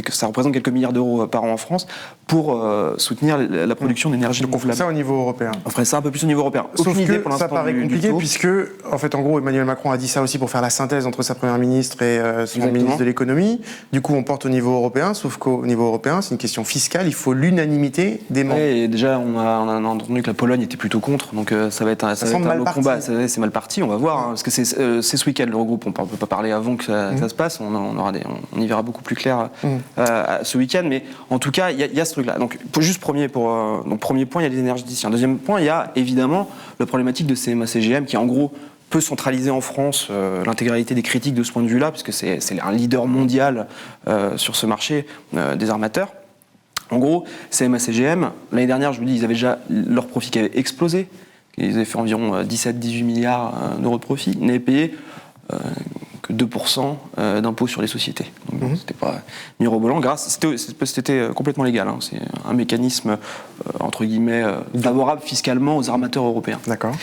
ça représente quelques milliards d'euros par an en France pour soutenir la production d'énergie renouvelable. On ferait ça au niveau européen. On ferait ça un peu plus au niveau européen. Sauf Aucune idée que pour l'instant ça paraît compliqué puisque, en fait, en gros, Emmanuel Macron a dit ça aussi pour faire la synthèse entre sa première ministre et son ministre de l'économie. Du coup, on porte au niveau européen, sauf qu'au niveau européen, c'est une question fiscale. Il faut l'unanimité des membres. Et déjà, on a entendu que la Pologne était plutôt contre, donc ça va être un autre combat. C'est mal parti, on va voir, parce que c'est ce week-end le regroupe. On ne peut pas parler avant que ça se passe. On y verra beaucoup plus clair ce week-end, mais en tout cas, il y a ce truc-là. Donc, premier point, il y a les énergéticiens. Deuxième point, il y a évidemment la problématique de CMA-CGM qui, en gros, peut centraliser en France l'intégralité des critiques de ce point de vue-là, puisque c'est un leader mondial sur ce marché des armateurs. En gros, CMA-CGM, l'année dernière, je vous dis, ils avaient déjà leur profit qui avait explosé. Ils avaient fait environ 17-18 milliards d'euros de profit. Ils n'avaient payé que 2% d'impôts sur les sociétés. Donc, c'était pas mirobolant. C'était complètement légal. Hein. C'est un mécanisme, entre guillemets, favorable fiscalement aux armateurs européens. D'accord.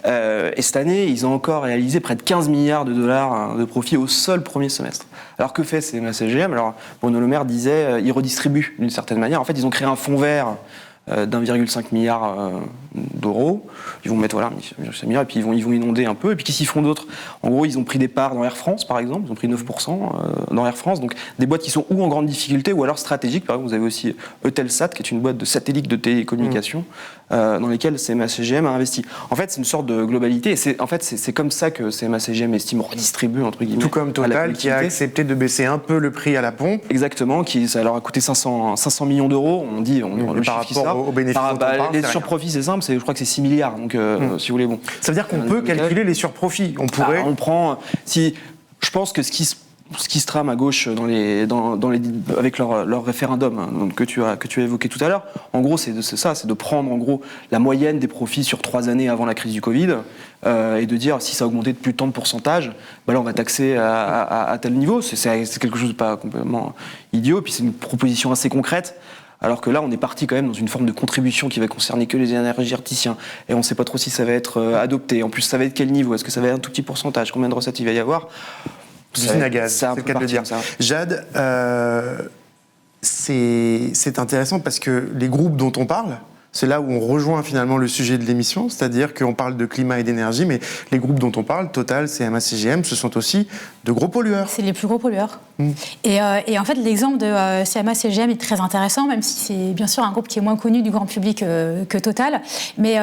Et cette année, ils ont encore réalisé près de 15 milliards de dollars de profit au seul premier semestre. Alors que fait CMA-CGM ? Alors, Bruno Le Maire disait, ils redistribuent d'une certaine manière. En fait, ils ont créé un fonds vert d'1,5 milliard d'euros. Ils vont mettre 1,5 milliard et puis ils vont inonder un peu. Et puis qu'est-ce qu'ils font d'autre? En gros, ils ont pris des parts dans Air France, par exemple. Ils ont pris 9% dans Air France. Donc des boîtes qui sont ou en grande difficulté ou alors stratégiques. Par exemple, vous avez aussi Eutelsat, qui est une boîte de satellite de télécommunications dans lesquelles CMA-CGM a investi. En fait, c'est une sorte de globalité. Et c'est comme ça que CMA-CGM estime redistribuer, entre guillemets. Tout comme Total, qui a accepté de baisser un peu le prix à la pompe. Exactement, ça leur a coûté 500 millions d'euros. On dit, par rapport aux bénéfices dont on parle, les surprofits, c'est simple, je crois que c'est 6 milliards. Donc, si vous voulez, bon. Ça veut dire qu'on peut calculer les surprofits. On pourrait. On prend. Je pense que ce qui se trame à gauche avec leur référendum, hein, donc, que tu as évoqué tout à l'heure, en gros, c'est de prendre en gros la moyenne des profits sur 3 années avant la crise du Covid et de dire si ça a augmenté de plus de tant de pourcentage, bah là on va taxer à tel niveau. C'est quelque chose de pas complètement idiot, puis c'est une proposition assez concrète. Alors que là, on est parti quand même dans une forme de contribution qui va concerner que les énergéticiens. Et on ne sait pas trop si ça va être adopté. En plus, ça va être quel niveau? Est-ce que ça va être un tout petit pourcentage? Combien de recettes il va y avoir? Usine à gaz, c'est le cas de le dire. Jade, c'est intéressant parce que les groupes dont on parle, c'est là où on rejoint finalement le sujet de l'émission, c'est-à-dire qu'on parle de climat et d'énergie, mais les groupes dont on parle, Total, CMA, CGM, ce sont aussi de gros pollueurs. C'est les plus gros pollueurs. Et en fait, l'exemple de CMA, CGM est très intéressant, même si c'est bien sûr un groupe qui est moins connu du grand public que Total. Mais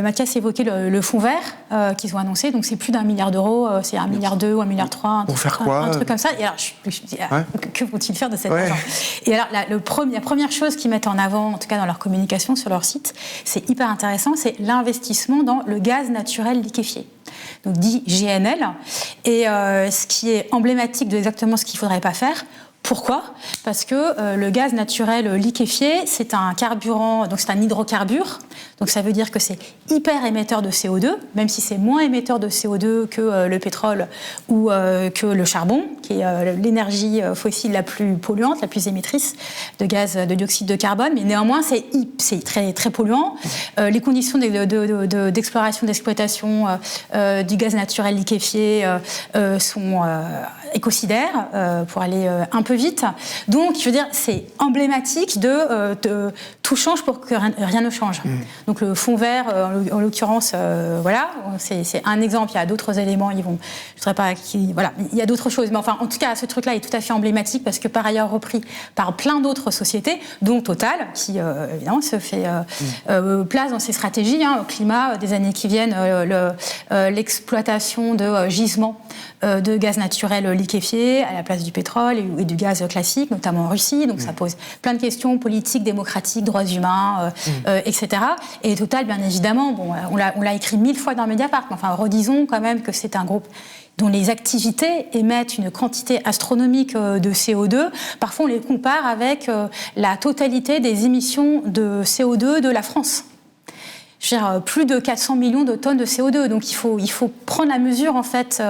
Mathias évoquait le fonds vert qu'ils ont annoncé, donc c'est plus d'1 milliard d'euros, c'est 1,2 milliard ou 1,3 milliard. Pour faire quoi? Un truc comme ça. Et alors, je me dis, que vont-ils faire de cet argent? Et alors, la première chose qu'ils mettent en avant, en tout cas dans leur communication sur leur site, c'est hyper intéressant, c'est l'investissement dans le gaz naturel liquéfié, donc dit GNL. Et ce qui est emblématique de exactement ce qu'il ne faudrait pas faire. Pourquoi? Parce que le gaz naturel liquéfié, c'est un carburant, donc c'est un hydrocarbure, donc ça veut dire que c'est hyper émetteur de CO2, même si c'est moins émetteur de CO2 que le pétrole ou que le charbon, qui est l'énergie fossile la plus polluante, la plus émettrice de gaz de dioxyde de carbone, mais néanmoins c'est très, très polluant. Les conditions d'exploration, d'exploitation du gaz naturel liquéfié sont écocidaires, pour aller un peu vite. Donc, je veux dire, c'est emblématique de tout change pour que rien ne change. Donc, le fonds vert, en l'occurrence, voilà, c'est un exemple. Il y a d'autres éléments. Je voudrais pas. Voilà, il y a d'autres choses. Mais enfin, en tout cas, ce truc-là est tout à fait emblématique parce que par ailleurs repris par plein d'autres sociétés, dont Total, qui évidemment se fait place dans ses stratégies, au climat des années qui viennent, l'exploitation de gisements de gaz naturel liquéfié à la place du pétrole et du gaz classique, notamment en Russie. Donc ça pose plein de questions politiques, démocratiques, droits humains, etc. Et Total, bien évidemment, bon, on l'a écrit 1000 fois dans Mediapart, mais enfin, redisons quand même que c'est un groupe dont les activités émettent une quantité astronomique de CO2. Parfois, on les compare avec la totalité des émissions de CO2 de la France. Je veux dire, plus de 400 millions de tonnes de CO2. Donc il faut prendre la mesure en fait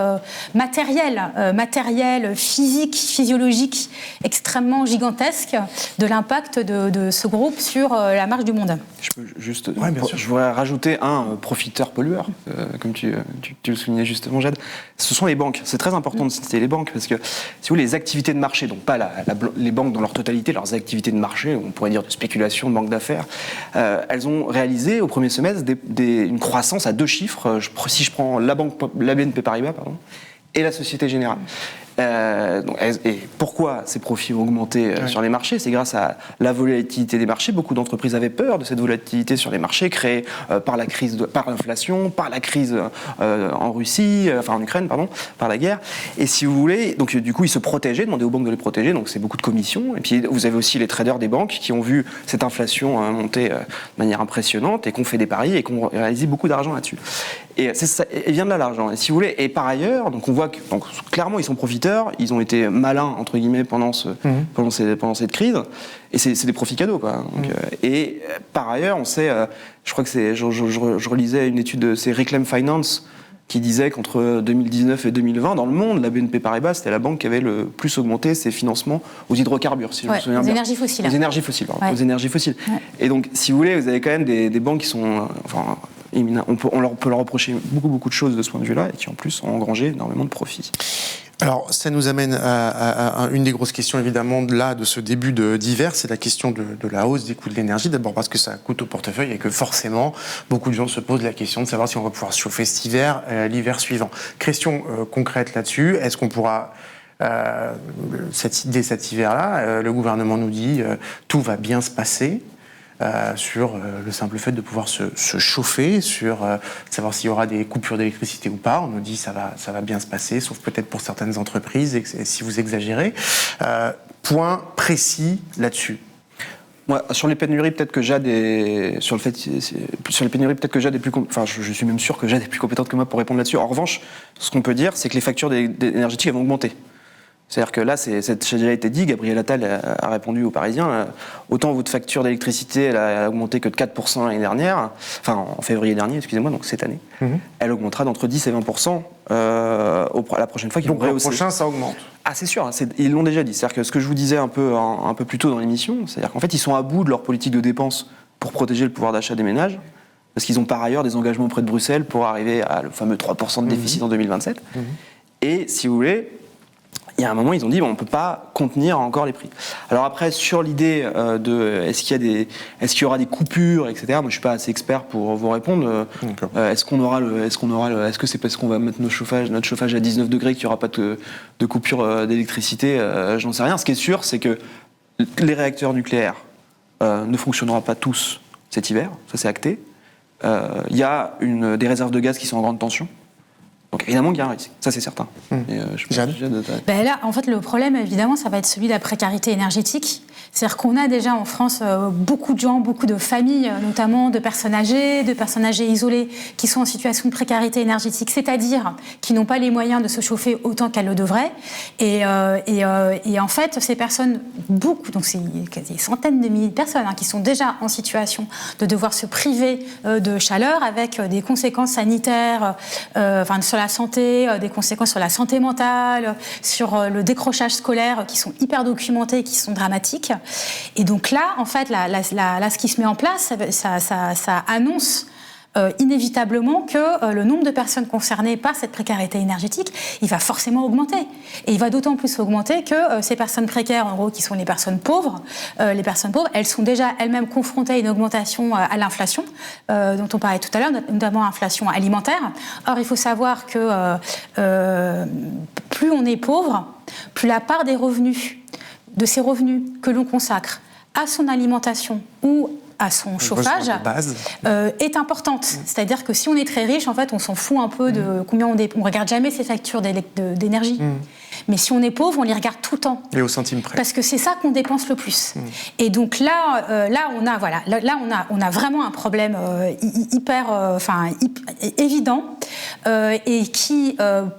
matérielle, physique, physiologique, extrêmement gigantesque de l'impact de ce groupe sur la marche du monde. Je peux juste, je voudrais rajouter un profiteur-pollueur, comme tu le soulignais justement, Jade. Ce sont les banques. C'est très important de citer les banques parce que si vous voulez, les activités de marché, donc pas les banques dans leur totalité, leurs activités de marché, on pourrait dire de spéculation, de banque d'affaires, elles ont réalisé au premier semestre une croissance à 2 chiffres, si je prends la BNP Paribas et la Société Générale. Et pourquoi ces profits ont augmenté sur les marchés? C'est grâce à la volatilité des marchés. Beaucoup d'entreprises avaient peur de cette volatilité sur les marchés créée par l'inflation, par la crise en Ukraine, par la guerre. Et si vous voulez, donc du coup, ils se protégeaient, demandaient aux banques de les protéger. Donc c'est beaucoup de commissions. Et puis vous avez aussi les traders des banques qui ont vu cette inflation monter de manière impressionnante et qui ont fait des paris et qui ont réalisé beaucoup d'argent là-dessus. Et ça vient de là l'argent. Et si vous voulez, et par ailleurs, donc on voit que clairement ils sont profiteurs. Ils ont été malins entre guillemets pendant cette crise, et c'est des profits cadeaux quoi. Donc, et par ailleurs, on sait, je crois que je relisais une étude de Reclaim Finance qui disait qu'entre 2019 et 2020, dans le monde, la BNP Paribas c'était la banque qui avait le plus augmenté ses financemps aux hydrocarbures, si je me souviens bien. Énergies fossiles. Aux énergies fossiles. Aux énergies fossiles. Ouais. Et donc, si vous voulez, vous avez quand même des banques qui sont, on peut leur reprocher beaucoup de choses de ce point de vue-là et qui en plus ont engrangé énormément de profits. Alors, ça nous amène à une des grosses questions, évidemment, de ce début d'hiver, c'est la question de la hausse des coûts de l'énergie. D'abord parce que ça coûte au portefeuille et que forcément, beaucoup de gens se posent la question de savoir si on va pouvoir se chauffer cet hiver, l'hiver suivant. Question concrète là-dessus, est-ce qu'on pourra... dès cet hiver-là, le gouvernement nous dit tout va bien se passer sur le simple fait de pouvoir se chauffer, sur savoir s'il y aura des coupures d'électricité ou pas. On nous dit ça va bien se passer, sauf peut-être pour certaines entreprises, et si vous exagérez. Point précis là-dessus. Moi, sur les pénuries, peut-être que Jade est... Sur les pénuries, peut-être que Jade est plus... Enfin, je suis même sûr que Jade est plus compétente que moi pour répondre là-dessus. En revanche, ce qu'on peut dire, c'est que les factures énergétiques vont augmenter. C'est-à-dire que là, ça a déjà été dit, Gabriel Attal a répondu aux Parisiens, autant votre facture d'électricité, elle a augmenté que de 4% l'année dernière, enfin en février dernier, excusez-moi, donc cette année, elle augmentera d'entre 10 et 20% la prochaine fois qu'ils vont rehausser. Donc l'an prochain, ça augmente. Ah, c'est sûr, ils l'ont déjà dit. C'est-à-dire que ce que je vous disais un peu plus tôt dans l'émission, c'est-à-dire qu'en fait, ils sont à bout de leur politique de dépenses pour protéger le pouvoir d'achat des ménages, parce qu'ils ont par ailleurs des engagements auprès de Bruxelles pour arriver à le fameux 3% de déficit en 2027. Et si vous voulez... Il y a un moment, ils ont dit on ne peut pas contenir encore les prix. Alors après, sur l'idée de est-ce qu'il y aura des coupures, etc. Moi, je suis pas assez expert pour vous répondre. Est-ce que c'est parce qu'on va mettre notre chauffage à 19 degrés qu'il n'y aura pas de coupure d'électricité J'en sais rien. Ce qui est sûr, c'est que les réacteurs nucléaires ne fonctionneront pas tous cet hiver. Ça, c'est acté. Il y a des réserves de gaz qui sont en grande tension. Donc évidemment qu'il y a un risque, ça c'est certain. Là, en fait, le problème, évidemment, ça va être celui de la précarité énergétique. C'est-à-dire qu'on a déjà en France beaucoup de gens, beaucoup de familles, notamment de personnes âgées isolées, qui sont en situation de précarité énergétique, c'est-à-dire qui n'ont pas les moyens de se chauffer autant qu'elles le devraient. Et en fait, ces personnes, donc c'est des centaines de milliers de personnes qui sont déjà en situation de devoir se priver de chaleur, avec des conséquences sanitaires, sur la santé, des conséquences sur la santé mentale, sur le décrochage scolaire, qui sont hyper documentés, qui sont dramatiques. Et donc là, en fait, ce qui se met en place, ça annonce inévitablement que le nombre de personnes concernées par cette précarité énergétique, il va forcément augmenter. Et il va d'autant plus augmenter que ces personnes précaires, en gros, qui sont les personnes pauvres, elles sont déjà elles-mêmes confrontées à une augmentation à l'inflation, dont on parlait tout à l'heure, notamment l'inflation alimentaire. Or, il faut savoir que plus on est pauvre, plus la part des revenus, de ces revenus que l'on consacre à son alimentation ou à son chauffage est importante. C'est-à-dire que si on est très riche, en fait, on s'en fout un peu de combien on ne regarde jamais ses factures d'énergie. Mais si on est pauvre, on les regarde tout le temps. Et au centime près. Parce que c'est ça qu'on dépense le plus. Et donc là, on a vraiment un problème évident et qui,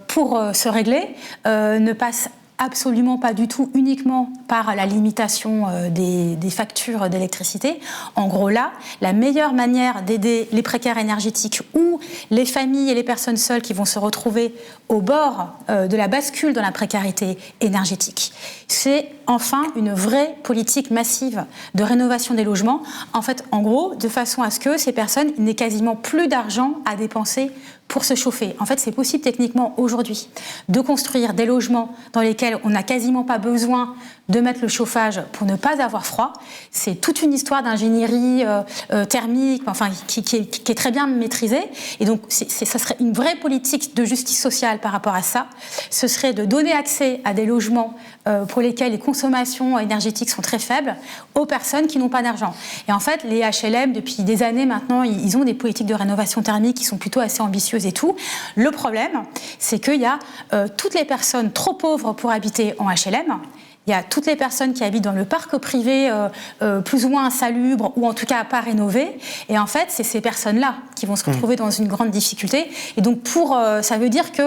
pour se régler, ne passe absolument pas du tout uniquement par la limitation des factures d'électricité. En gros, là, la meilleure manière d'aider les précaires énergétiques ou les familles et les personnes seules qui vont se retrouver au bord de la bascule dans la précarité énergétique, c'est enfin une vraie politique massive de rénovation des logements. En fait, en gros, de façon à ce que ces personnes n'aient quasiment plus d'argent à dépenser pour se chauffer. En fait, c'est possible techniquement aujourd'hui de construire des logements dans lesquels on n'a quasiment pas besoin de mettre le chauffage pour ne pas avoir froid. C'est toute une histoire d'ingénierie thermique, qui est très bien maîtrisée. Et donc, ça serait une vraie politique de justice sociale par rapport à ça. Ce serait de donner accès à des logements pour lesquels les consommations énergétiques sont très faibles aux personnes qui n'ont pas d'argent. Et en fait, les HLM, depuis des années maintenant, ils ont des politiques de rénovation thermique qui sont plutôt assez ambitieuses et tout. Le problème, c'est qu'il y a toutes les personnes trop pauvres pour habiter en HLM. Il y a toutes les personnes qui habitent dans le parc privé plus ou moins insalubre ou en tout cas pas rénové. Et en fait, c'est ces personnes-là qui vont se retrouver dans une grande difficulté. Et donc, ça veut dire que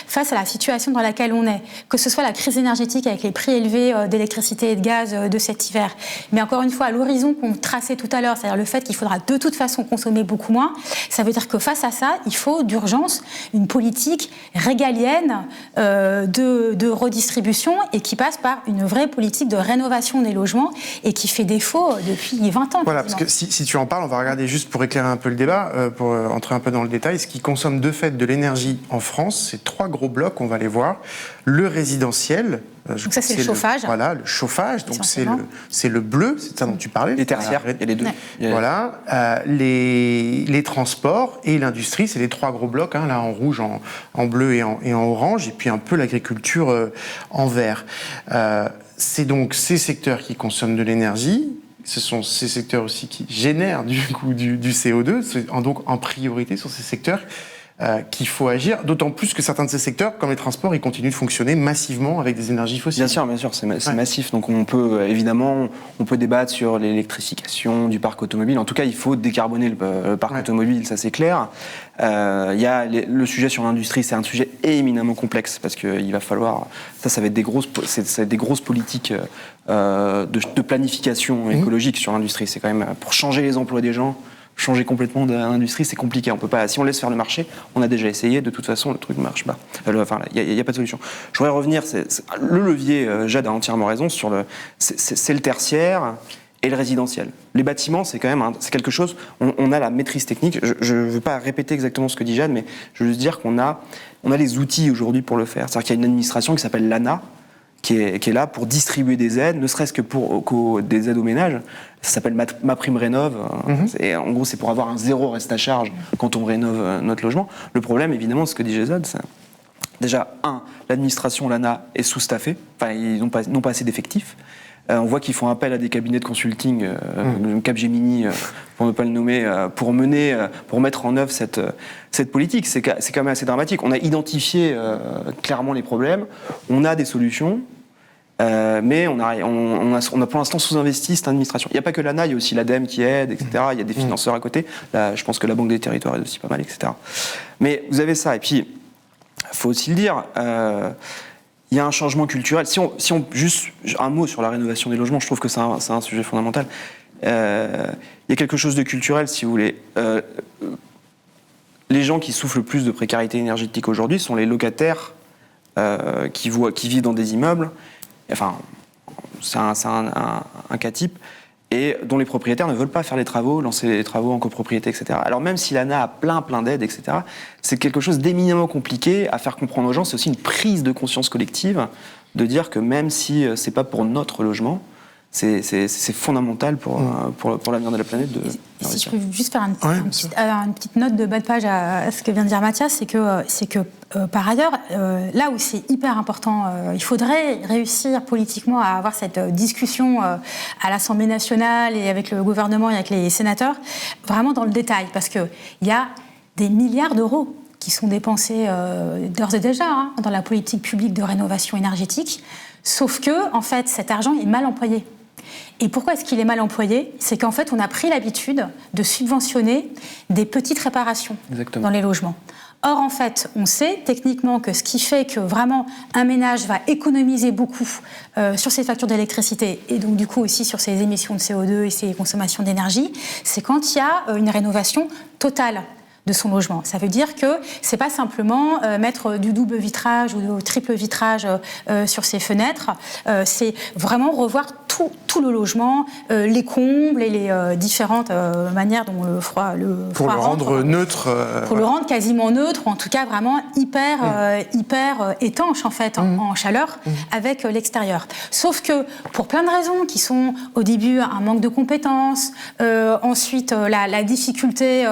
face à la situation dans laquelle on est, que ce soit la crise énergétique avec les prix élevés d'électricité et de gaz de cet hiver, mais encore une fois, à l'horizon qu'on traçait tout à l'heure, c'est-à-dire le fait qu'il faudra de toute façon consommer beaucoup moins, ça veut dire que face à ça, il faut du d'urgence une politique régalienne de redistribution et qui passe par une vraie politique de rénovation des logements et qui fait défaut depuis 20 ans. Voilà, parce que si tu en parles, on va regarder juste pour éclairer un peu le débat, pour entrer un peu dans le détail. Ce qui consomme de fait de l'énergie en France, c'est 3 gros blocs, on va les voir. Le résidentiel. Donc ça, c'est le chauffage. Voilà, le chauffage. Donc c'est le bleu, c'est ça dont tu parlais. Les tertiaires, il y a les deux. Ouais. Voilà, les transports et l'industrie, c'est les 3 gros blocs, hein, là en rouge, en bleu et en orange, et puis un peu l'agriculture en vert. C'est donc ces secteurs qui consomment de l'énergie. Ce sont ces secteurs aussi qui génèrent du coup du CO2. C'est donc en priorité sur ces secteurs qu'il faut agir, d'autant plus que certains de ces secteurs, comme les transports, ils continuent de fonctionner massivement avec des énergies fossiles. Bien sûr, c'est massif. Donc on peut évidemment, débattre sur l'électrification du parc automobile. En tout cas, il faut décarboner le parc automobile, ça c'est clair. Il y a le sujet sur l'industrie, c'est un sujet éminemment complexe parce qu'il va falloir, ça va être des grosses politiques de planification écologique sur l'industrie. C'est quand même pour changer les emplois des gens. Changer complètement d'industrie, c'est compliqué. On peut pas. Si on laisse faire le marché, on a déjà essayé. De toute façon, le truc ne marche pas. Il y a pas de solution. Je voudrais revenir. Le levier. Jade a entièrement raison sur c'est le tertiaire et le résidentiel. Les bâtiments, c'est quand même c'est quelque chose. On a la maîtrise technique. Je ne veux pas répéter exactement ce que dit Jade, mais je veux juste dire qu'on a les outils aujourd'hui pour le faire. C'est-à-dire qu'il y a une administration qui s'appelle l'ANA, qui est là pour distribuer des aides, ne serait-ce que des aides aux ménages. Ça s'appelle MaPrimeRénov'. Et en gros, c'est pour avoir un zéro reste à charge quand on rénove notre logement. Le problème, évidemment, ce que dit Jade, c'est déjà, l'administration, l'ANA, est sous-staffée. Enfin, ils n'ont pas assez d'effectifs. On voit qu'ils font appel à des cabinets de consulting, Capgemini, pour ne pas le nommer, pour mettre en œuvre cette politique. C'est quand même assez dramatique. On a identifié clairement les problèmes, on a des solutions, mais on a pour l'instant sous-investi cette administration. Il n'y a pas que l'ANA, il y a aussi l'ADEME qui aide, etc. Il y a des financeurs à côté. Là, je pense que la Banque des Territoires aide aussi pas mal, etc. Mais vous avez ça. Et puis, il faut aussi le dire... il y a un changement culturel. Si on juste un mot sur la rénovation des logements, je trouve que c'est un sujet fondamental. Il y a quelque chose de culturel, si vous voulez. Les gens qui souffrent le plus de précarité énergétique aujourd'hui sont les locataires qui vivent dans des immeubles. Enfin, c'est un cas type. Et dont les propriétaires ne veulent pas faire les travaux, lancer les travaux en copropriété, etc. Alors même si l'ANA a plein d'aides, etc., c'est quelque chose d'éminemment compliqué à faire comprendre aux gens. C'est aussi une prise de conscience collective de dire que même si c'est pas pour notre logement, c'est fondamental pour l'avenir de la planète. Si je peux juste faire une petite note de bas de page à ce que vient de dire Mathias, c'est que par ailleurs, là où c'est hyper important, il faudrait réussir politiquement à avoir cette discussion à l'Assemblée nationale et avec le gouvernement et avec les sénateurs, vraiment dans le détail, parce qu'il y a des milliards d'euros qui sont dépensés d'ores et déjà dans la politique publique de rénovation énergétique, sauf que, en fait, cet argent est mal employé. Et pourquoi est-ce qu'il est mal employé ? C'est qu'en fait, on a pris l'habitude de subventionner des petites réparations dans les logements. Or, en fait, on sait techniquement que ce qui fait que vraiment un ménage va économiser beaucoup sur ses factures d'électricité et donc du coup aussi sur ses émissions de CO2 et ses consommations d'énergie, c'est quand il y a une rénovation totale de son logement. Ça veut dire que c'est pas simplement mettre du double vitrage ou du triple vitrage sur ses fenêtres, c'est vraiment revoir tout le logement, les combles et les différentes manières dont le froid pour le rendre neutre. Pour le rendre quasiment neutre, ou en tout cas vraiment hyper étanche en fait, en chaleur avec l'extérieur. Sauf que pour plein de raisons qui sont au début un manque de compétences, ensuite la difficulté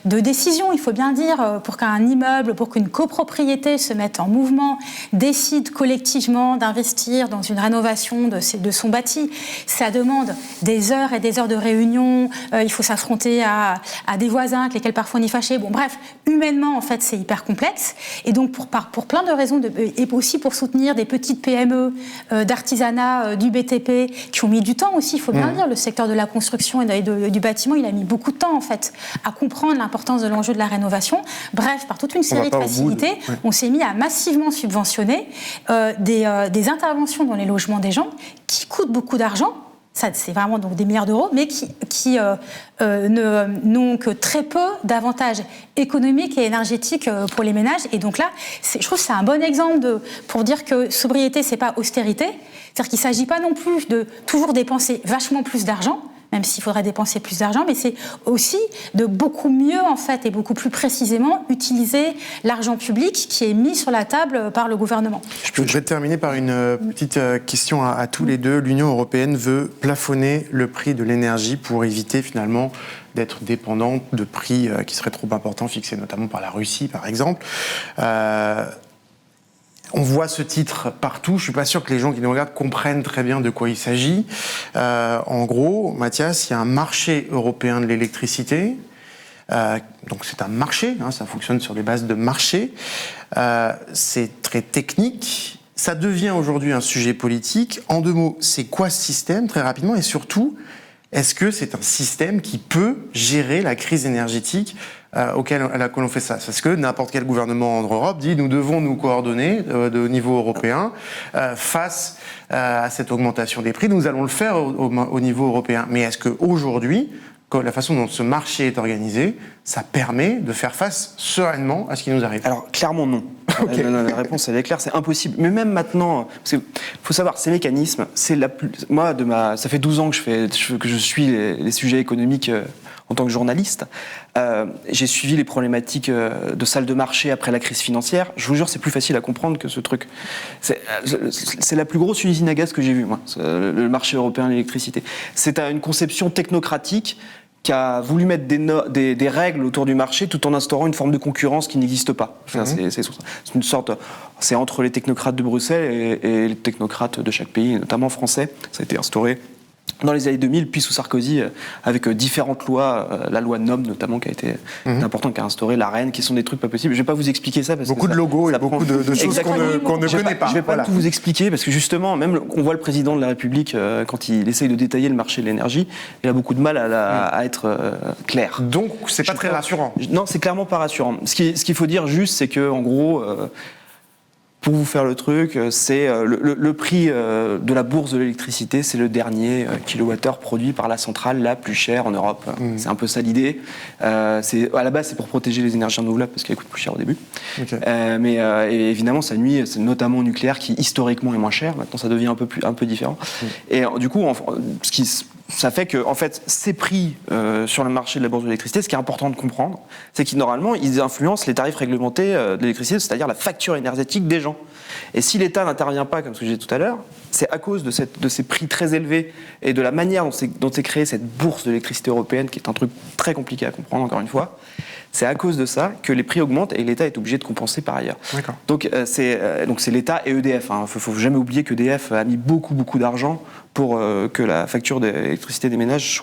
de décision, il faut bien dire, pour qu'un immeuble, pour qu'une copropriété se mette en mouvement, décide collectivement d'investir dans une rénovation de son bâti, ça demande des heures et des heures de réunion, il faut s'affronter à des voisins avec lesquels parfois on est fâché. Bon bref, humainement en fait c'est hyper complexe et donc pour plein de raisons et aussi pour soutenir des petites PME, d'artisanat, du BTP qui ont mis du temps aussi, il faut bien le dire, le secteur de la construction et du bâtiment il a mis beaucoup de temps en fait à comprendre l'importance de l'enjeu de la rénovation. Bref, par toute une série de facilités, on s'est mis à massivement subventionner des interventions dans les logements des gens qui coûtent beaucoup d'argent Ça, c'est vraiment donc des milliards d'euros, mais qui n'ont que très peu d'avantages économiques et énergétiques pour les ménages. Et donc là, je trouve que c'est un bon exemple pour dire que sobriété, c'est pas austérité. C'est-à-dire qu'il ne s'agit pas non plus de toujours dépenser vachement plus d'argent, même s'il faudrait dépenser plus d'argent, mais c'est aussi de beaucoup mieux, en fait, et beaucoup plus précisément, utiliser l'argent public qui est mis sur la table par le gouvernement. Je voudrais terminer par une petite question à tous les deux. L'Union européenne veut plafonner le prix de l'énergie pour éviter finalement d'être dépendante de prix qui seraient trop importants, fixés notamment par la Russie, par exemple. On voit ce titre partout. Je ne suis pas sûr que les gens qui nous regardent comprennent très bien de quoi il s'agit. En gros, Mathias, il y a un marché européen de l'électricité. Donc c'est un marché, ça fonctionne sur des bases de marché. C'est très technique. Ça devient aujourd'hui un sujet politique. En 2 mots, c'est quoi ce système, très rapidement? Et surtout, est-ce que c'est un système qui peut gérer la crise énergétique à laquelle on fait ça? Parce que n'importe quel gouvernement en Europe dit nous devons nous coordonner de niveau européen face à cette augmentation des prix. Nous allons le faire au niveau européen. Mais est-ce qu'aujourd'hui, la façon dont ce marché est organisé, ça permet de faire face sereinement à ce qui nous arrive? Alors, clairement non. Okay. La réponse, elle est claire, c'est impossible. Mais même maintenant, parce que faut savoir, ces mécanismes, c'est moi, ça fait 12 ans que je suis les sujets économiques en tant que journaliste. J'ai suivi les problématiques de salles de marché après la crise financière. Je vous jure, c'est plus facile à comprendre que ce truc. C'est la plus grosse usine à gaz que j'ai vue, moi, le marché européen de l'électricité. C'est une conception technocratique qui a voulu mettre des règles autour du marché tout en instaurant une forme de concurrence qui n'existe pas. Enfin, c'est une sorte, c'est entre les technocrates de Bruxelles et les technocrates de chaque pays, notamment français. Ça a été instauré dans les années 2000, puis sous Sarkozy, avec différentes lois, la loi NOM notamment, qui a été importante, qui a instauré l'AREN, qui sont des trucs pas possibles. Je vais pas vous expliquer ça. Parce beaucoup que de logos et beaucoup de choses qu'on ne connaît pas. Je vais pas tout vous expliquer, parce que justement, même on voit le président de la République, quand il essaye de détailler le marché de l'énergie, il a beaucoup de mal à être clair. Donc, c'est pas très rassurant. Non, c'est clairement pas rassurant. Ce qu'il faut dire juste, c'est que, en gros, pour vous faire le truc, c'est le prix de la bourse de l'électricité, c'est le dernier kilowattheure produit par la centrale la plus chère en Europe. C'est un peu ça l'idée. À la base, c'est pour protéger les énergies renouvelables parce qu'elles coûtent plus cher au début. Okay. Mais évidemment, ça nuit, c'est notamment au nucléaire qui historiquement est moins cher. Maintenant, ça devient un peu différent. Et du coup, ça fait que, en fait, ces prix sur le marché de la bourse de l'électricité, ce qui est important de comprendre, c'est qu'ils normalement, ils influencent les tarifs réglementés de l'électricité, c'est-à-dire la facture énergétique des gens. Et si l'État n'intervient pas, comme ce que j'ai dit tout à l'heure, c'est à cause de ces prix très élevés et de la manière dont c'est créé cette bourse de l'électricité européenne, qui est un truc très compliqué à comprendre, encore une fois. C'est à cause de ça que les prix augmentent et l'État est obligé de compenser par ailleurs. Donc c'est l'État et EDF. Il ne faut jamais oublier qu'EDF a mis beaucoup d'argent pour que la facture d'électricité des ménages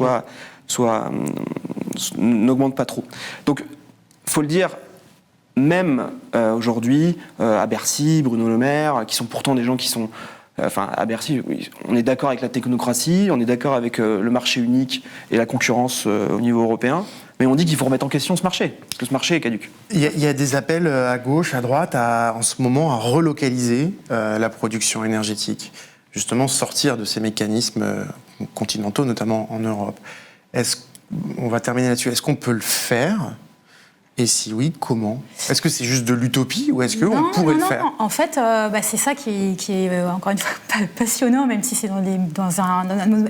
n'augmente pas trop. Donc, il faut le dire, même aujourd'hui, à Bercy, Bruno Le Maire, qui sont pourtant des gens qui sont... à Bercy, on est d'accord avec la technocratie, on est d'accord avec le marché unique et la concurrence au niveau européen, mais on dit qu'il faut remettre en question ce marché, parce que ce marché est caduc. Il y a des appels à gauche, à droite, en ce moment, à relocaliser la production énergétique, justement sortir de ces mécanismes continentaux, notamment en Europe. On va terminer là-dessus. Est-ce qu'on peut le faire ? Et si oui, comment ? Est-ce que c'est juste de l'utopie ou est-ce qu'on pourrait le faire ? Non. En fait, c'est ça qui est encore une fois passionnant, même si c'est dans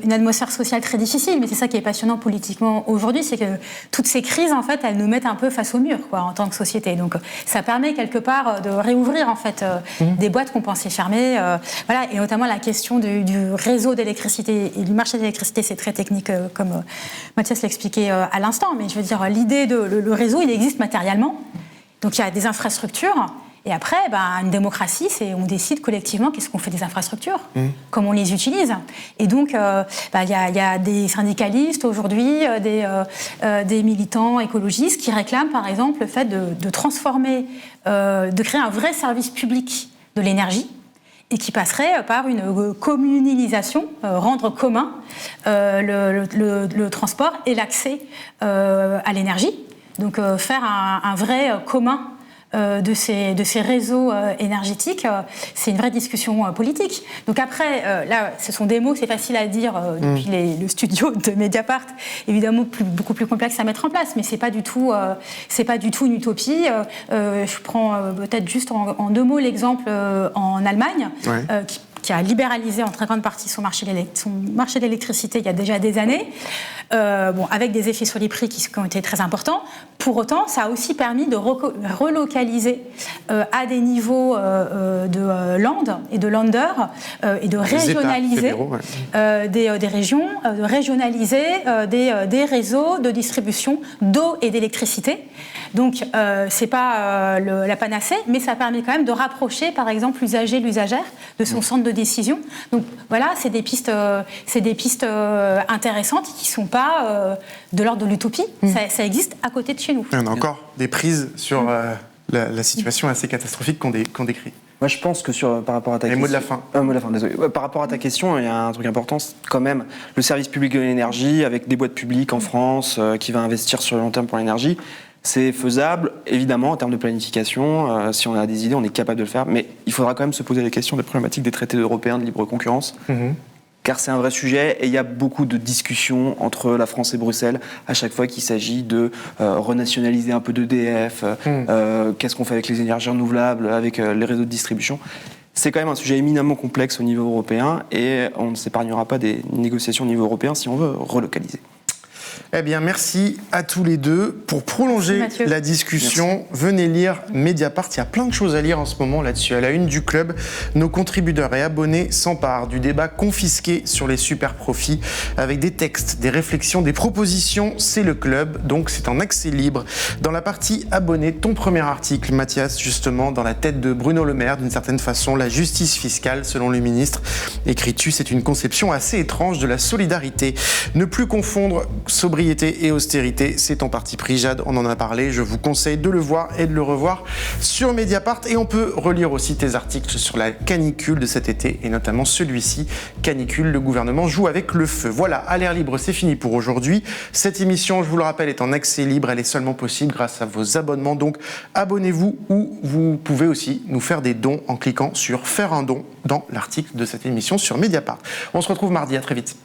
une atmosphère sociale très difficile, mais c'est ça qui est passionnant politiquement aujourd'hui, c'est que toutes ces crises, en fait, elles nous mettent un peu face au mur, en tant que société. Donc, ça permet quelque part de réouvrir, en fait, des boîtes qu'on pensait fermées. Et notamment la question du réseau d'électricité et du marché d'électricité, c'est très technique, comme Mathias l'expliquait à l'instant, mais je veux dire, l'idée le réseau, il existe matériellement, donc il y a des infrastructures, et après, une démocratie, c'est on décide collectivement qu'est-ce qu'on fait des infrastructures, comment on les utilise. Et donc, il y a des syndicalistes aujourd'hui, des militants écologistes qui réclament, par exemple, le fait de transformer, de créer un vrai service public de l'énergie, et qui passerait par une communalisation, rendre commun le transport et l'accès à l'énergie. Donc faire un vrai commun de ces réseaux énergétiques, c'est une vraie discussion politique. Donc après, là, ce sont des mots, c'est facile à dire depuis le studio de Mediapart, évidemment beaucoup plus complexe à mettre en place, mais c'est pas du tout une utopie. Je prends peut-être juste en 2 mots l'exemple en Allemagne, qui a libéralisé en très grande partie son marché de l'électricité il y a déjà des années, avec des effets sur les prix qui ont été très importants. Pour autant, ça a aussi permis de relocaliser à des niveaux de land et de lander et de régionaliser des régions, de régionaliser des réseaux de distribution d'eau et d'électricité. Donc, c'est pas la panacée, mais ça permet quand même de rapprocher, par exemple, l'usager, l'usagère de son centre de décision. Donc, voilà, c'est des pistes intéressantes qui sont pas de l'ordre de l'utopie. Ça existe à côté de chez nous. Il y en a encore des prises sur la situation assez catastrophique qu'on décrit. Moi, je pense que par rapport à ta question... mot de la fin. Mot de la fin, désolé. Par rapport à ta question, il y a un truc important, c'est quand même le service public de l'énergie, avec des boîtes publiques en France qui va investir sur le long terme pour l'énergie. C'est faisable, évidemment, en termes de planification. Si on a des idées, on est capable de le faire. Mais il faudra quand même se poser les questions des problématiques des traités européens de libre concurrence. Car c'est un vrai sujet et il y a beaucoup de discussions entre la France et Bruxelles à chaque fois qu'il s'agit de renationaliser un peu d'EDF, qu'est-ce qu'on fait avec les énergies renouvelables, avec les réseaux de distribution. C'est quand même un sujet éminemment complexe au niveau européen et on ne s'épargnera pas des négociations au niveau européen si on veut relocaliser. Eh bien, merci à tous les deux. Pour prolonger la discussion, venez lire Mediapart. Il y a plein de choses à lire en ce moment là-dessus. À la une du club, nos contributeurs et abonnés s'emparent du débat confisqué sur les super profits avec des textes, des réflexions, des propositions. C'est le club, donc c'est en accès libre. Dans la partie abonnés, ton premier article, Mathias, justement, dans la tête de Bruno Le Maire, d'une certaine façon, la justice fiscale, selon le ministre. Écris-tu, c'est une conception assez étrange de la solidarité. Ne plus confondre sobriété et austérité, c'est en partie pris. Jade, on en a parlé. Je vous conseille de le voir et de le revoir sur Mediapart. Et on peut relire aussi tes articles sur la canicule de cet été, et notamment celui-ci, Canicule, le gouvernement joue avec le feu. Voilà, à l'air libre, c'est fini pour aujourd'hui. Cette émission, je vous le rappelle, est en accès libre. Elle est seulement possible grâce à vos abonnements. Donc, abonnez-vous, ou vous pouvez aussi nous faire des dons en cliquant sur « Faire un don » dans l'article de cette émission sur Mediapart. On se retrouve mardi, à très vite.